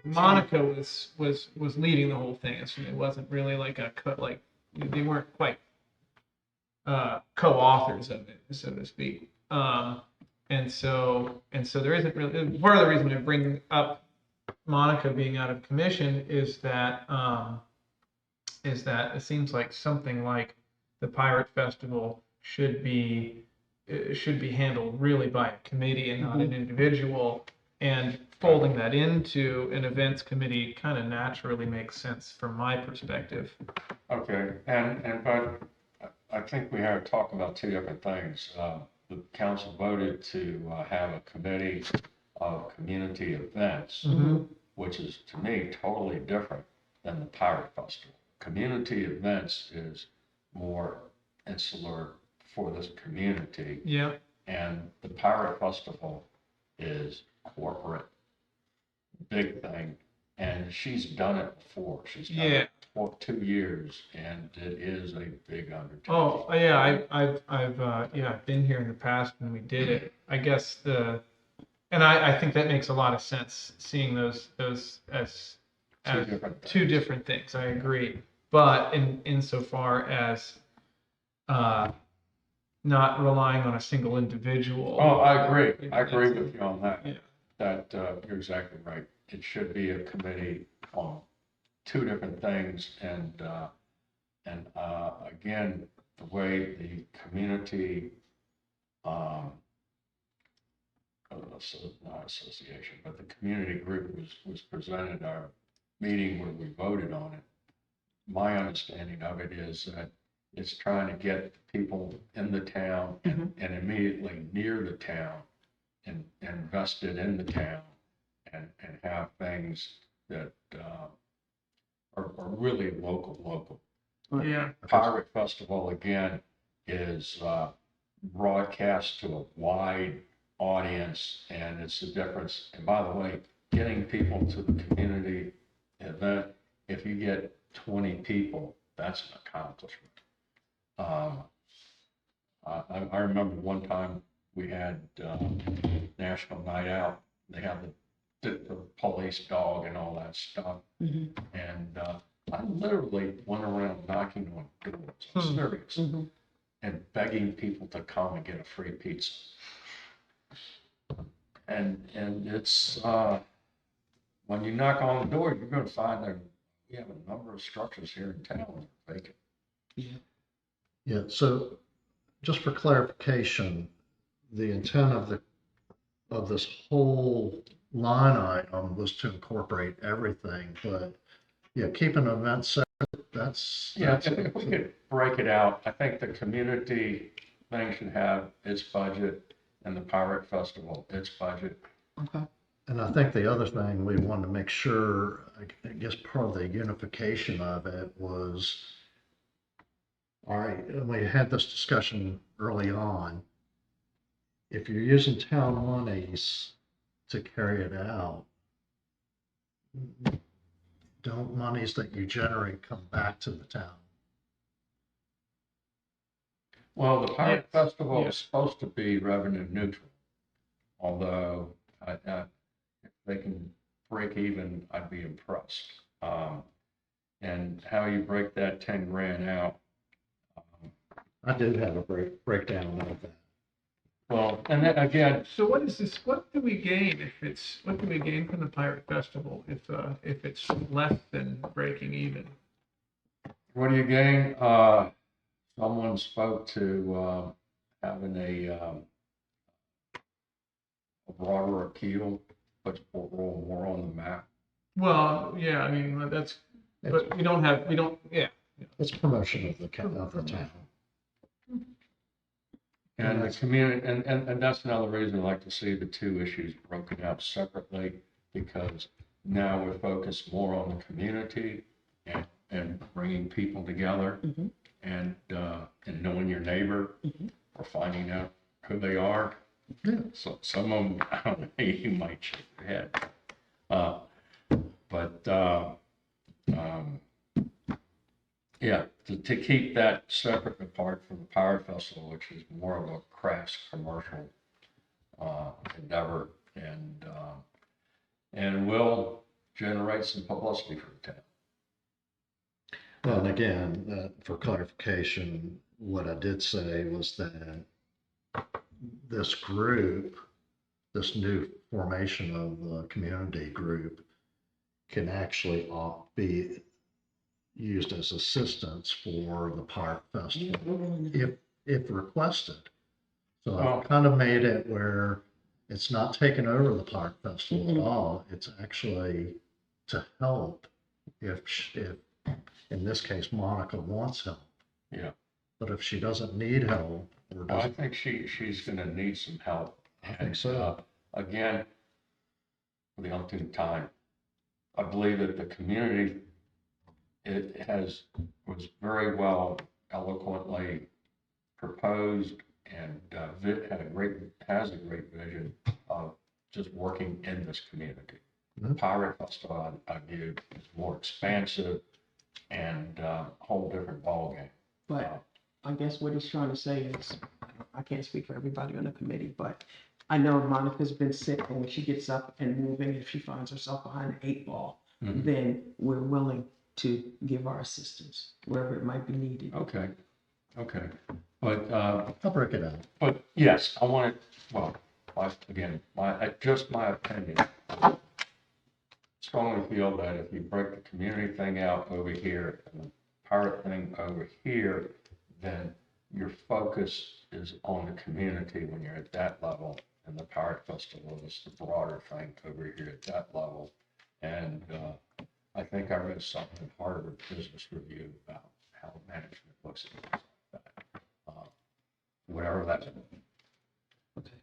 Monica was leading the whole thing. So it wasn't really like they weren't quite co-authors of it, so to speak. And so there isn't really, part of the reason I bring up Monica being out of commission is that it seems like something like the Pirate Festival should be handled really by a committee and not an individual. And folding that into an events committee kind of naturally makes sense from my perspective. Okay, but I think we had to talk about two different things. The council voted to, have a committee of community events, which is, to me, totally different than the Pirate Festival. Community events is more insular for this community, Yeah. and the Pirate Festival is corporate, big thing, and she's done it before. She's done it for 2 years, and it is a big undertaking. Oh, yeah, I've been here in the past when we did it. I guess and I think that makes a lot of sense, seeing those as two different things. I agree, but insofar as not relying on a single individual. Oh, I agree. I agree with you on that. Yeah. That, you're exactly right. It should be a committee on two different things, and again, the way the community, not association, but the community group was presented our meeting where we voted on it. My understanding of it is that it's trying to get people in the town and immediately near the town and invested in the town and have things that, are really local. Yeah. Pirate Festival, again, is, broadcast to a wide audience, and it's the difference. And by the way, getting people to the community event, if you get 20 people, that's an accomplishment. I remember one time we had, National Night Out. They had the police dog and all that stuff. And I literally went around knocking on doors, I'm serious, Mhm. and begging people to come and get a free pizza. And it's, when you knock on the door, you're gonna find that we have a number of structures here in town that are vacant. Yeah, so just for clarification, the intent of this whole line item was to incorporate everything, but yeah, keep an event separate, Yeah, that's. if we could break it out, I think the community thing should have its budget and the Pirate Festival, its budget. Okay. And I think the other thing we wanted to make sure, I guess part of the unification of it was, all right, and we had this discussion early on. If you're using town monies to carry it out, don't monies that you generate come back to the town? Well, the Pirate Yes, Festival yes. is supposed to be revenue neutral, although if they can break even, I'd be impressed. And how you break that 10 grand out, I do have a breakdown of that. well, and then again, So what is this, what do we gain if it's, what do we gain from the Pirate Festival if it's less than breaking even? what do you gain? Someone spoke to having a broader appeal, puts Port Royal more on the map. Well, yeah, I mean, that's, but we don't, yeah. It's promotion of the town. And the that's- community, and that's another reason I like to see the two issues broken out separately, because now we're focused more on the community and bringing people together Mhm. and knowing your neighbor Mhm. or finding out who they are. Yeah. So some of them, I don't know, you might shake your head. But yeah, to keep that separate and apart from the Pirate Festival, which is more of a crafts commercial endeavor, and will generate some publicity for the town. Well, and again, for clarification, what I did say was that this group, this new formation of the community group can actually be used as assistance for the Pirate Festival if requested. So Well- I've kind of made it where it's not taking over the Pirate Festival at Mhm. all. It's actually to help if in this case, Monica wants help. Yeah. But if she doesn't need help or Well, I doesn't, think she's gonna need some help. I think And, so. Again, for the umpteenth time, I believe that the community, was very well eloquently proposed and has a great vision of just working in this community. The Mhm. Pirate Festival, I view as more expansive and a whole different ballgame. But I guess what he's trying to say is, I can't speak for everybody on the committee, but I know Monica's been sick, and when she gets up and moving, if she finds herself behind an 8 ball, Mhm. then we're willing to give our assistance wherever it might be needed. Okay, but I'll break it out. But yes, I want it, well, again, just my opinion. Strongly feel that if you break the community thing out over here and the pirate thing over here, then your focus is on the community when you're at that level. And the Pirate Festival is the broader thing over here at that level. And I think I read something in Harvard Business Review about how management looks at things like that. Whatever that's. Okay.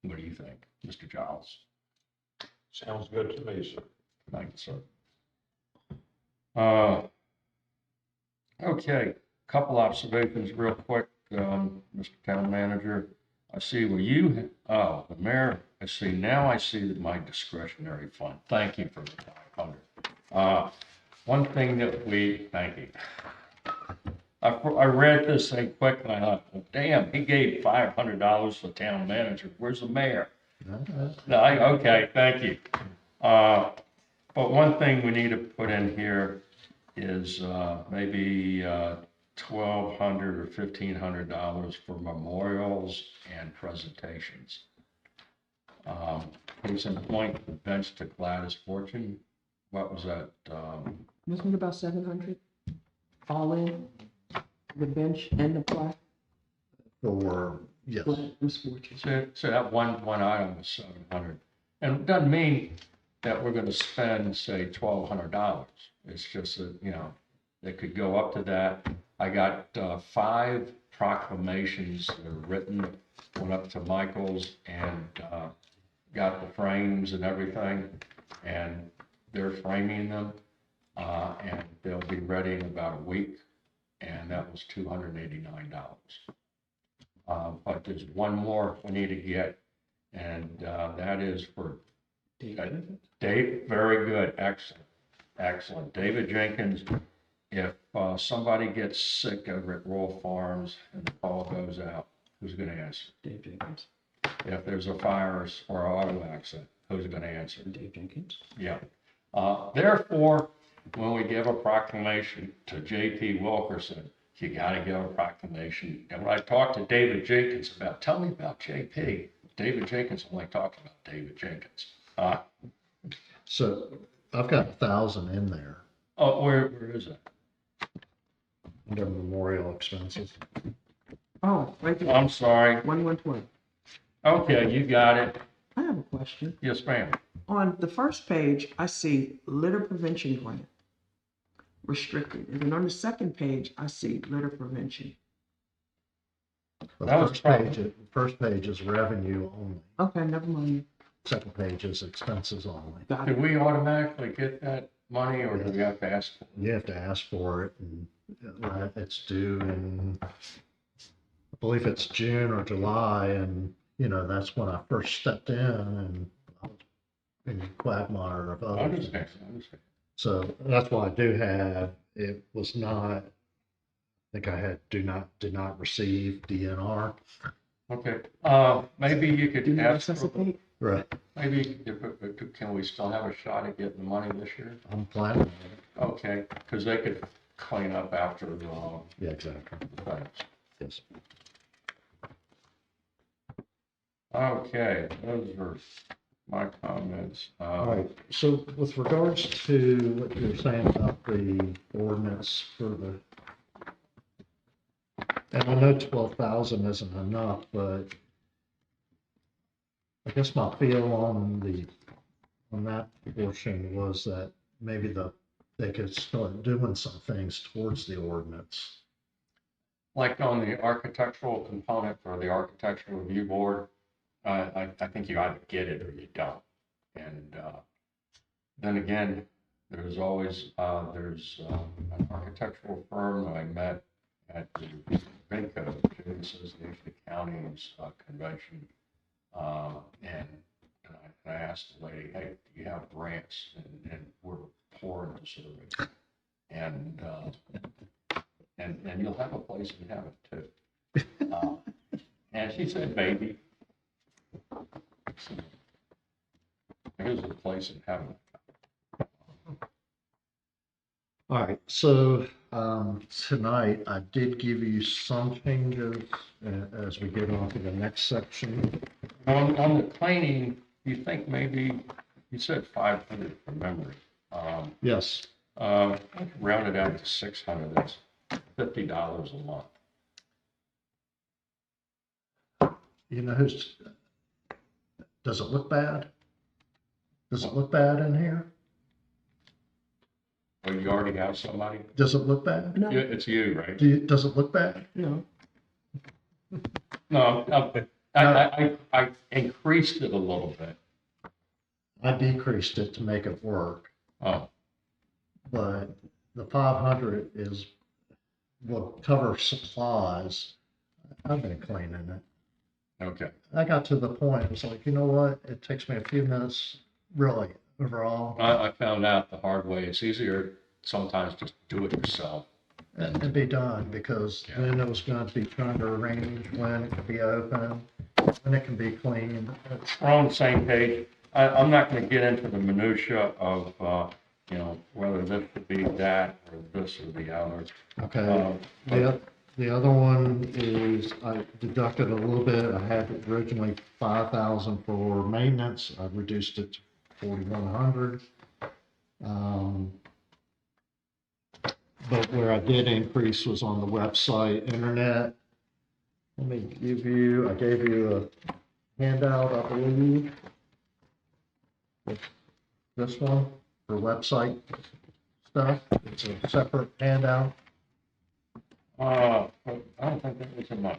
What do you think, Mr. Giles? Sounds good to me, sir. Thank you, sir. Okay, couple observations real quick, Mr. Town Manager. I see the mayor, I see that my discretionary fund. Thank you for the 500. One thing that thank you. I read this thing quick and I thought, well, damn, he gave $500 to the town manager. Where's the mayor? No, okay, thank you. But one thing we need to put in here is, maybe, $1,200 or $1,500 for memorials and presentations. Case in point, the bench to Gladys Fortune, what was that? Wasn't it about 700? All in? The bench and the plaque? Or, yes, Miss Fortune. So that one item was 700. And it doesn't mean that we're gonna spend, say, $1,200. It's just that, they could go up to that. I got 5 proclamations that are written, went up to Michael's and got the frames and everything, and they're framing them, and they'll be ready in about a week, and that was $289. But there's one more we need to get, and that is for Dave. Very good, excellent. David Jenkins. If somebody gets sick over at Royal Farms and the call goes out, who's going to answer? Dave Jenkins. If there's a fire or auto accident, who's going to answer? Dave Jenkins. Yeah. Therefore, when we give a proclamation to J.P. Wilkerson, you got to give a proclamation. And when I talked to David Jenkins about, tell me about J.P., David Jenkins only talked about David Jenkins. so I've got 1,000 in there Oh, where is it? under memorial expenses. Oh, right there. I'm sorry. 1120. Okay, you got it. I have a question. Yes, ma'am. On the first page, I see litter prevention grant, restricted. And then on the second page, I see litter prevention. The That was first page is revenue only. Okay, never mind. Second page is expenses only. Got Did it. we automatically get that money or do we have to ask for it? You have to ask for it, and it's due in, I believe it's June or July, and, that's when I first stepped in, and I was in the quagmire of I others. understand. So that's why I do have, it was not, I think I had did not receive DNR. Okay, maybe you Do could you ask, for- necessitate? Right. maybe, can we still have a shot at getting the money this year? I'm planning on it. Okay, because they could clean up after the Yeah, exactly. things. Yes. Okay, those are my comments. All right, so with regards to what you were saying about the ordinance for the, and I know 12,000 isn't enough, but I guess my feel on that portion was that maybe they could start doing some things towards the ordinance. Like on the architectural component for the architectural review board, I think you either get it or you don't. And then again, there's always, there's an architectural firm that I met at the VACO, Jewish Association of Counties Convention. And I asked the lady, hey, do you have grants? And we're pouring the survey. And you'll have a place in heaven too. And she said, maybe. So, here's a place in heaven. All right, so tonight I did give you some changes as we get on to the next section. On the cleaning, you think maybe, you said 500 from memory. Yes, Round it out to 600, that's $50 a month. does it look bad? Does it look bad in here? Oh, you already have somebody? Does it look bad? No, Yeah, it's you, right? Does it look bad? no. No, I increased it a little bit. I decreased it to make it work, Oh, but the 500 will cover supplies. I've been cleaning it. okay. I got to the point, it was like, you know what? It takes me a few minutes, really, overall. I found out the hard way. It's easier sometimes just do it yourself. And be done, because Yeah. then it was going to be trying to arrange when it could be open, when it can be clean. We're on the same page. I'm not gonna get into the minutia of, whether this should be that or this or the other. Okay. The other one is I deducted a little bit. I had originally 5,000 for maintenance. I reduced it to 4,100. But where I did increase was on the website, internet. Let me I gave you a handout, I believe. This one for website stuff. It's a separate handout. I don't think that was in my,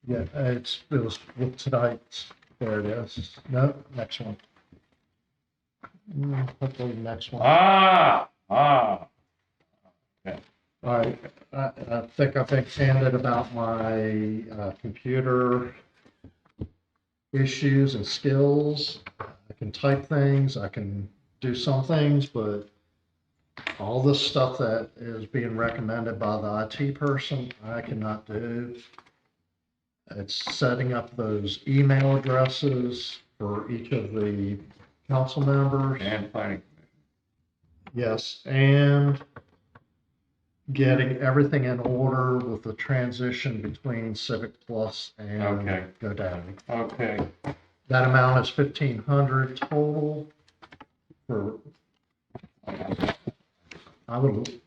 Yeah, it was with tonight's, there it is. No, next one. Hopefully the next one. All right, I think I've expanded about my computer issues and skills. I can type things, I can do some things, but all this stuff that is being recommended by the IT person, I cannot do. It's setting up those email addresses for each of the council members. and planning. Yes, and getting everything in order with the transition between Civic Plus and Okay. GoDaddy. Okay, That amount is 1,500 total for, I would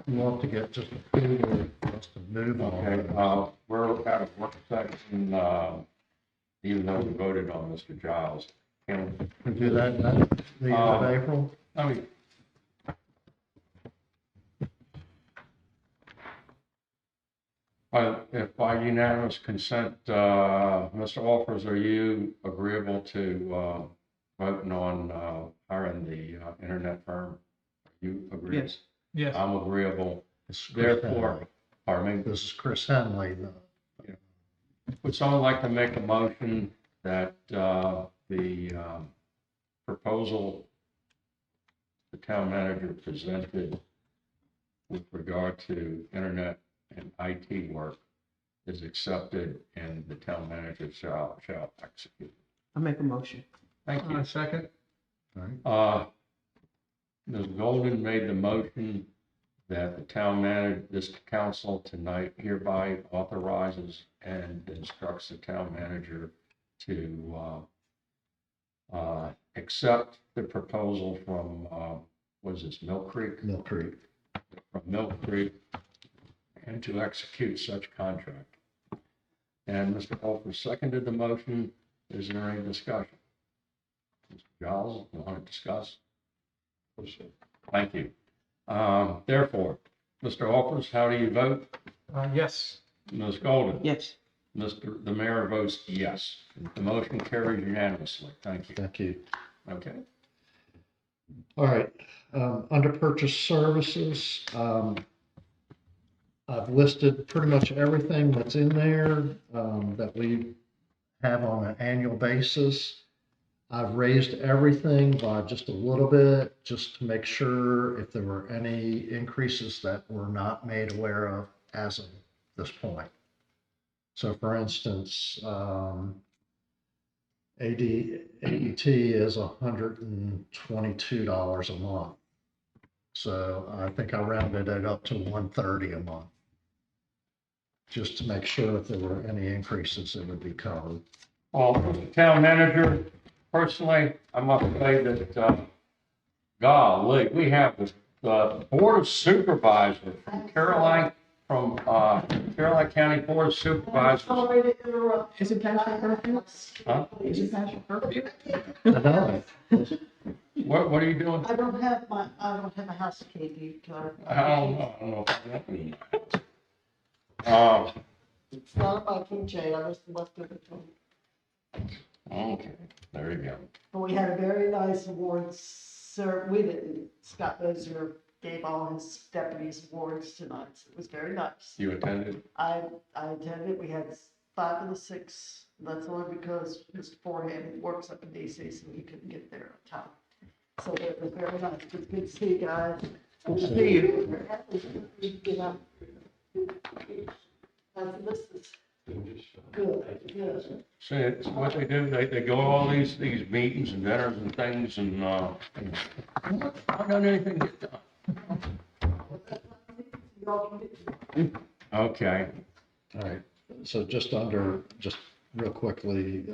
love to get just a figure for us to move on. okay, we're at a work session, even though we voted on Mr. Giles. Can We do that at the end of April? I mean, if by unanimous consent, Mr. Offers, are you agreeable to voting on hiring the internet firm? You agree? Yes. Yes. I'm agreeable. This is Chris Therefore, Henley. pardon me, This is Chris Henley. would someone like to make a motion that the proposal the town manager presented with regard to internet and IT work is accepted and the town manager shall execute? I make a motion. Thank you. Second. All right. Ms. Golden made the motion that the town manager, this council tonight hereby authorizes and instructs the town manager to accept the proposal from, what is this, Mill Creek? Mill Creek. From Mill Creek, and to execute such contract. And Mr. Holfer seconded the motion. Is there any discussion? Mr. Giles, you want to discuss? Thank you. Therefore, Mr. Holfer, how do you vote? Yes. Ms. Golden? Yes. The mayor votes yes. The motion carries unanimously. Thank you. Thank you. Okay. All right, under purchase services, I've listed pretty much everything that's in there, that we have on an annual basis. I've raised everything by just a little bit, just to make sure if there were any increases that were not made aware of as of this point. So for instance, ADT is $122 a month. So I think I rounded it up to $130 a month. Just to make sure if there were any increases, it would be covered. Well, Mr. Town Manager, personally, I must say that, golly, we have the Board of Supervisors from Caroline County Board of Supervisors. Sorry to interrupt. Is it past your curfew? Huh? Is it past your curfew? I know. What are you doing? I don't have a house key to our. I don't know if I'm happening. It's not about keychain, I just left it at home. Okay, there you go. But we had a very nice awards, sir, we didn't, Scott Moser gave all his deputies awards tonight, so it was very nice. You attended? I attended, we had 5 of the 6, that's only because Mr. Forehand works up in DC, so he couldn't get there on time. So it was very nice, it was good to see you guys. Good to see you. Get up. That's the list. Good, good. See, it's what they do, they go all these meetings and dinners and things and, I've done anything to get done. Okay, All right, so just real quickly,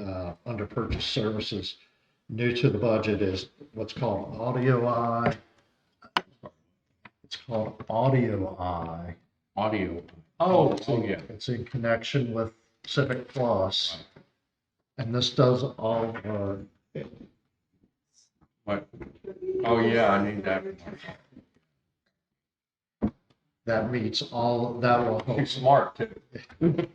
under purchase services, new to the budget is what's called Audio Eye. It's called Audio Eye. audio. Oh, It's oh, in- yeah. It's in connection with Civic Plus. And this does all of our, What? Oh, yeah, I need that. that meets all, that will help. She's smart too.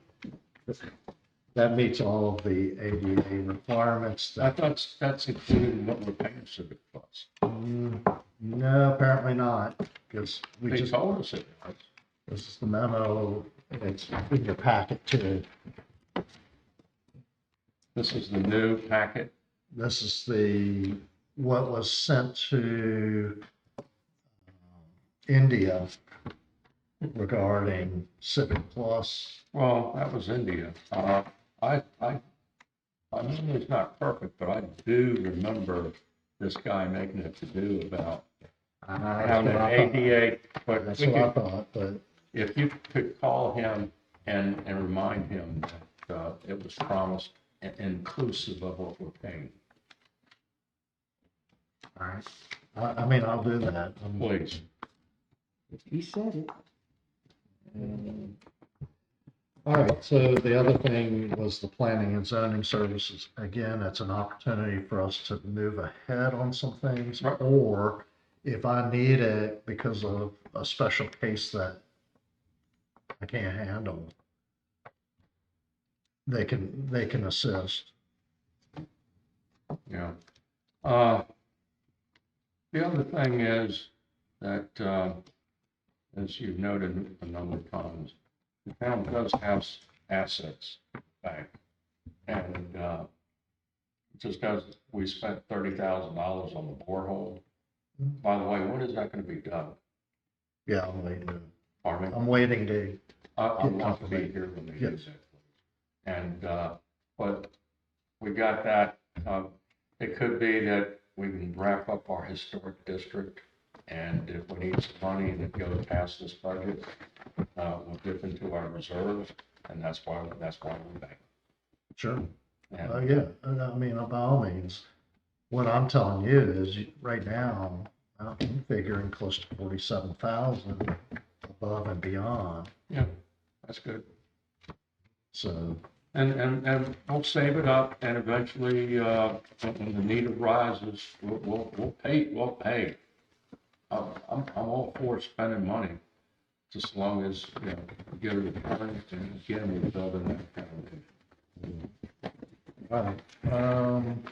That meets all of the ADA requirements. I thought that's included in what we're paying Civic Plus. No, apparently not, because we They just, told us it was. this is the memo, it's in your packet too. This is the new packet. This is what was sent to India regarding Civic Plus. Well, that was India. I know it's not perfect, but I do remember this guy making it to do about having an ADA, but That's we what I could, thought, but if you could call him and remind him that, it was promised inclusive of what we're paying, all right. I mean, I'll do that. please. He said it. All right, so the other thing was the planning and zoning services. Again, it's an opportunity for us to move ahead on some things, Right. or if I need it because of a special case that I can't handle, they can assist. Yeah. The other thing is that, as you've noted a number of times, the town does have assets back. And, just as we spent $30,000 on the borehole, by the way, when is that gonna be done? Yeah, I'm waiting. Pardon me? I'm waiting to, I want to be here when they do Yes. that. And, but we got that, it could be that we can wrap up our historic district. And if we need some money and it goes past this budget, we'll dip into our reserve, and that's why we're back. sure. And Yeah, I mean, by all means, what I'm telling you is right now, I'm figuring close to 47,000 above and beyond. yeah, that's good. So, And we'll save it up, and eventually, when the need arises, we'll pay. I'm all for spending money, just as long as, get a return, and again, we're building that foundation. all right. Um,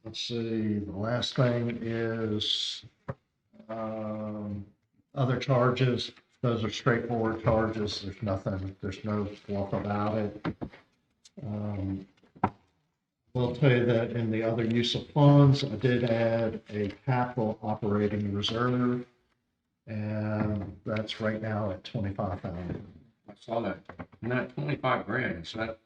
Let's see, the last thing is, other charges. Those are straightforward charges. There's no fluff about it. Will tell you that in the other use of funds, I did add a capital operating reserve. And that's right now at 25,000. I saw that, and that 25 grand, is that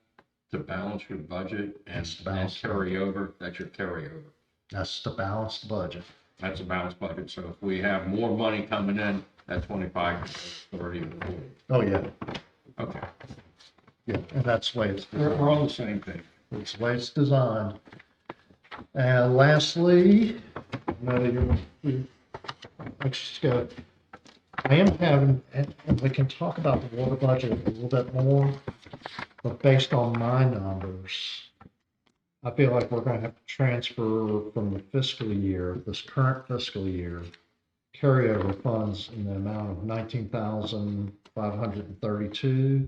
to balance your budget and It's to balance the carry over? That's your carryover. That's to balance the budget. That's a balanced budget, so if we have more money coming in, that 25 is 30 or 40. Oh, yeah, Okay, yeah, and that's the way it's we're designed. on the same page. It's the way it's designed. And lastly, let's just go. I am having, and we can talk about the water budget a little bit more, but based on my numbers, I feel like we're gonna have to transfer from the fiscal year, this current fiscal year, carryover funds in the amount of 19,532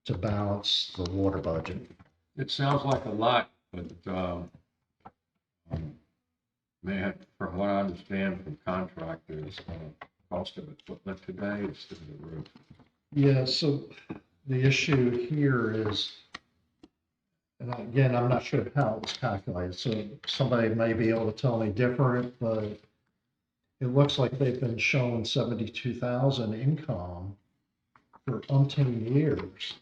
to balance the water budget. It sounds like a lot, but, man, from what I understand from contractors, cost of equipment today is through the roof. Yeah, so the issue here is, and again, I'm not sure how it's calculated, so somebody may be able to tell me different, but it looks like they've been showing 72,000 income for umpteen years.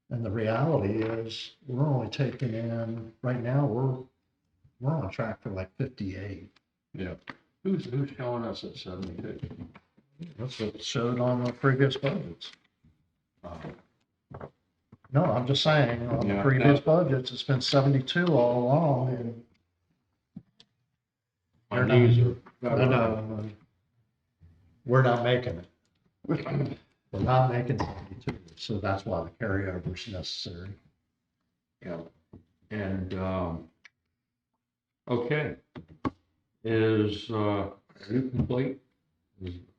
And the reality is, we're only taking in, right now, we're on track for like 58. Yeah. Who's showing us at 72? That's what it showed on the previous budgets. Uh, No, I'm just saying, on the Yeah, previous no. budgets, it's been 72 all along, and My knees are. no, we're not making it. We're not making 72, so that's why the carryover is necessary. Yeah, and, okay. Is, are you complete?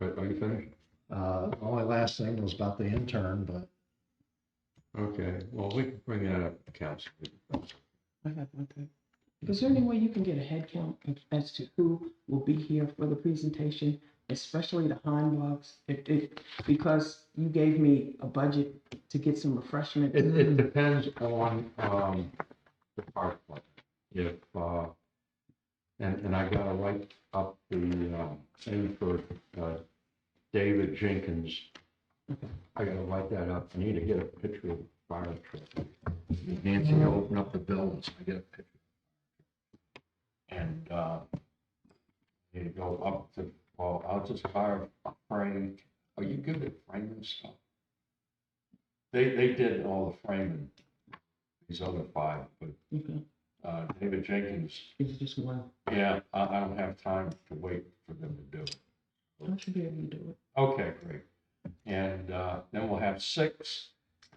Are you finished? The only last thing was about the intern, but Okay, well, we can bring that up to council. I have one thing. Is there any way you can get a head count as to who will be here for the presentation, especially the Heimbachs? Because you gave me a budget to get some refreshment. It depends on, the park plan. If, and I gotta write up the, thing for, David Jenkins. I gotta write that up. I need to get a picture of the fire truck. Nancy will open up the bill and I get a picture. And, need to go up to, well, I'll just fire a frame. Are you good at framing stuff? They did all the framing, these other five, but, Okay, David Jenkins, it's just one. yeah, I don't have time to wait for them to do it. I should be able to do it. Okay, great. And, then we'll have 6,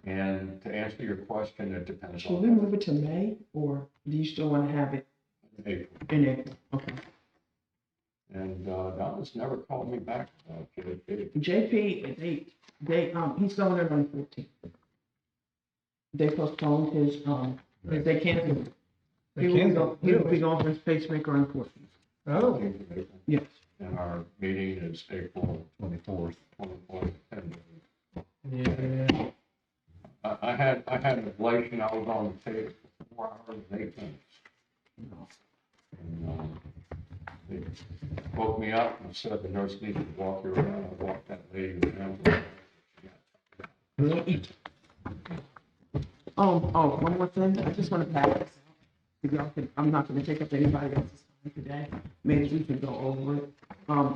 and to answer your question, it depends Should we on move it to May, or do you still want to have it April. in April? Okay. And, Donna's never called me back about it. JP, he's going in on the 14th. They postponed his, they canceled. He will be going for his pacemaker on the 14th. Oh, Yes. And our meeting is April 24th. And yeah. I had an ablation, I was on the table for 4 hours and 8 minutes. And, they woke me up and said the nurse needed to walk you around. I walked that lady around. One more thing, I just want to pass this out. If y'all can, I'm not gonna take up anybody else's time today, maybe we can go over it.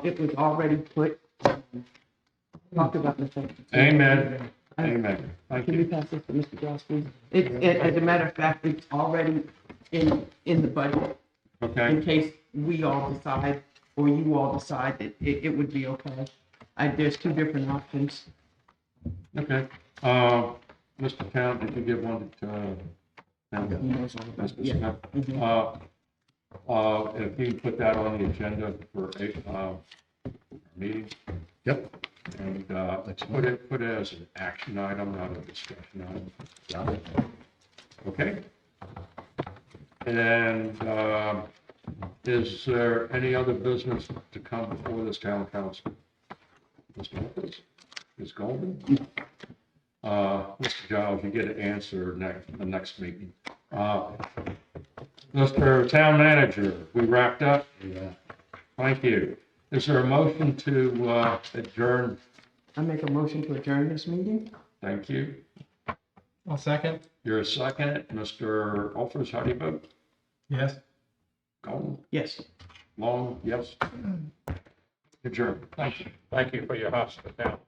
It was already put, talked about in the second. Amen. Amen. Thank Can you you. pass this to Mr. Josh, please? As a matter of fact, it's already in the budget, Okay. in case we all decide, or you all decide that it would be okay. There's 2 different options. Okay. Mr. Count, did you give one to, He knows all about it. Mr. Yeah. Smith? Mhm. If you can put that on the agenda for a, meeting, yep. and, put it as an action item, not a discussion item. Got it. Okay? And, is there any other business to come before this town council? Mr. Lopez? Ms. Golden? Mr. Giles, you get an answer the next meeting. Mr. Town Manager, we wrapped up? Yeah. Thank you. Is there a motion to adjourn? I make a motion to adjourn this meeting. Thank you. I'll second. You're a second. Mr. Olfers, how do you vote? Yes. Golden? Yes. Long? Yes? Adjourn. Thank you. Thank you for your hospitality.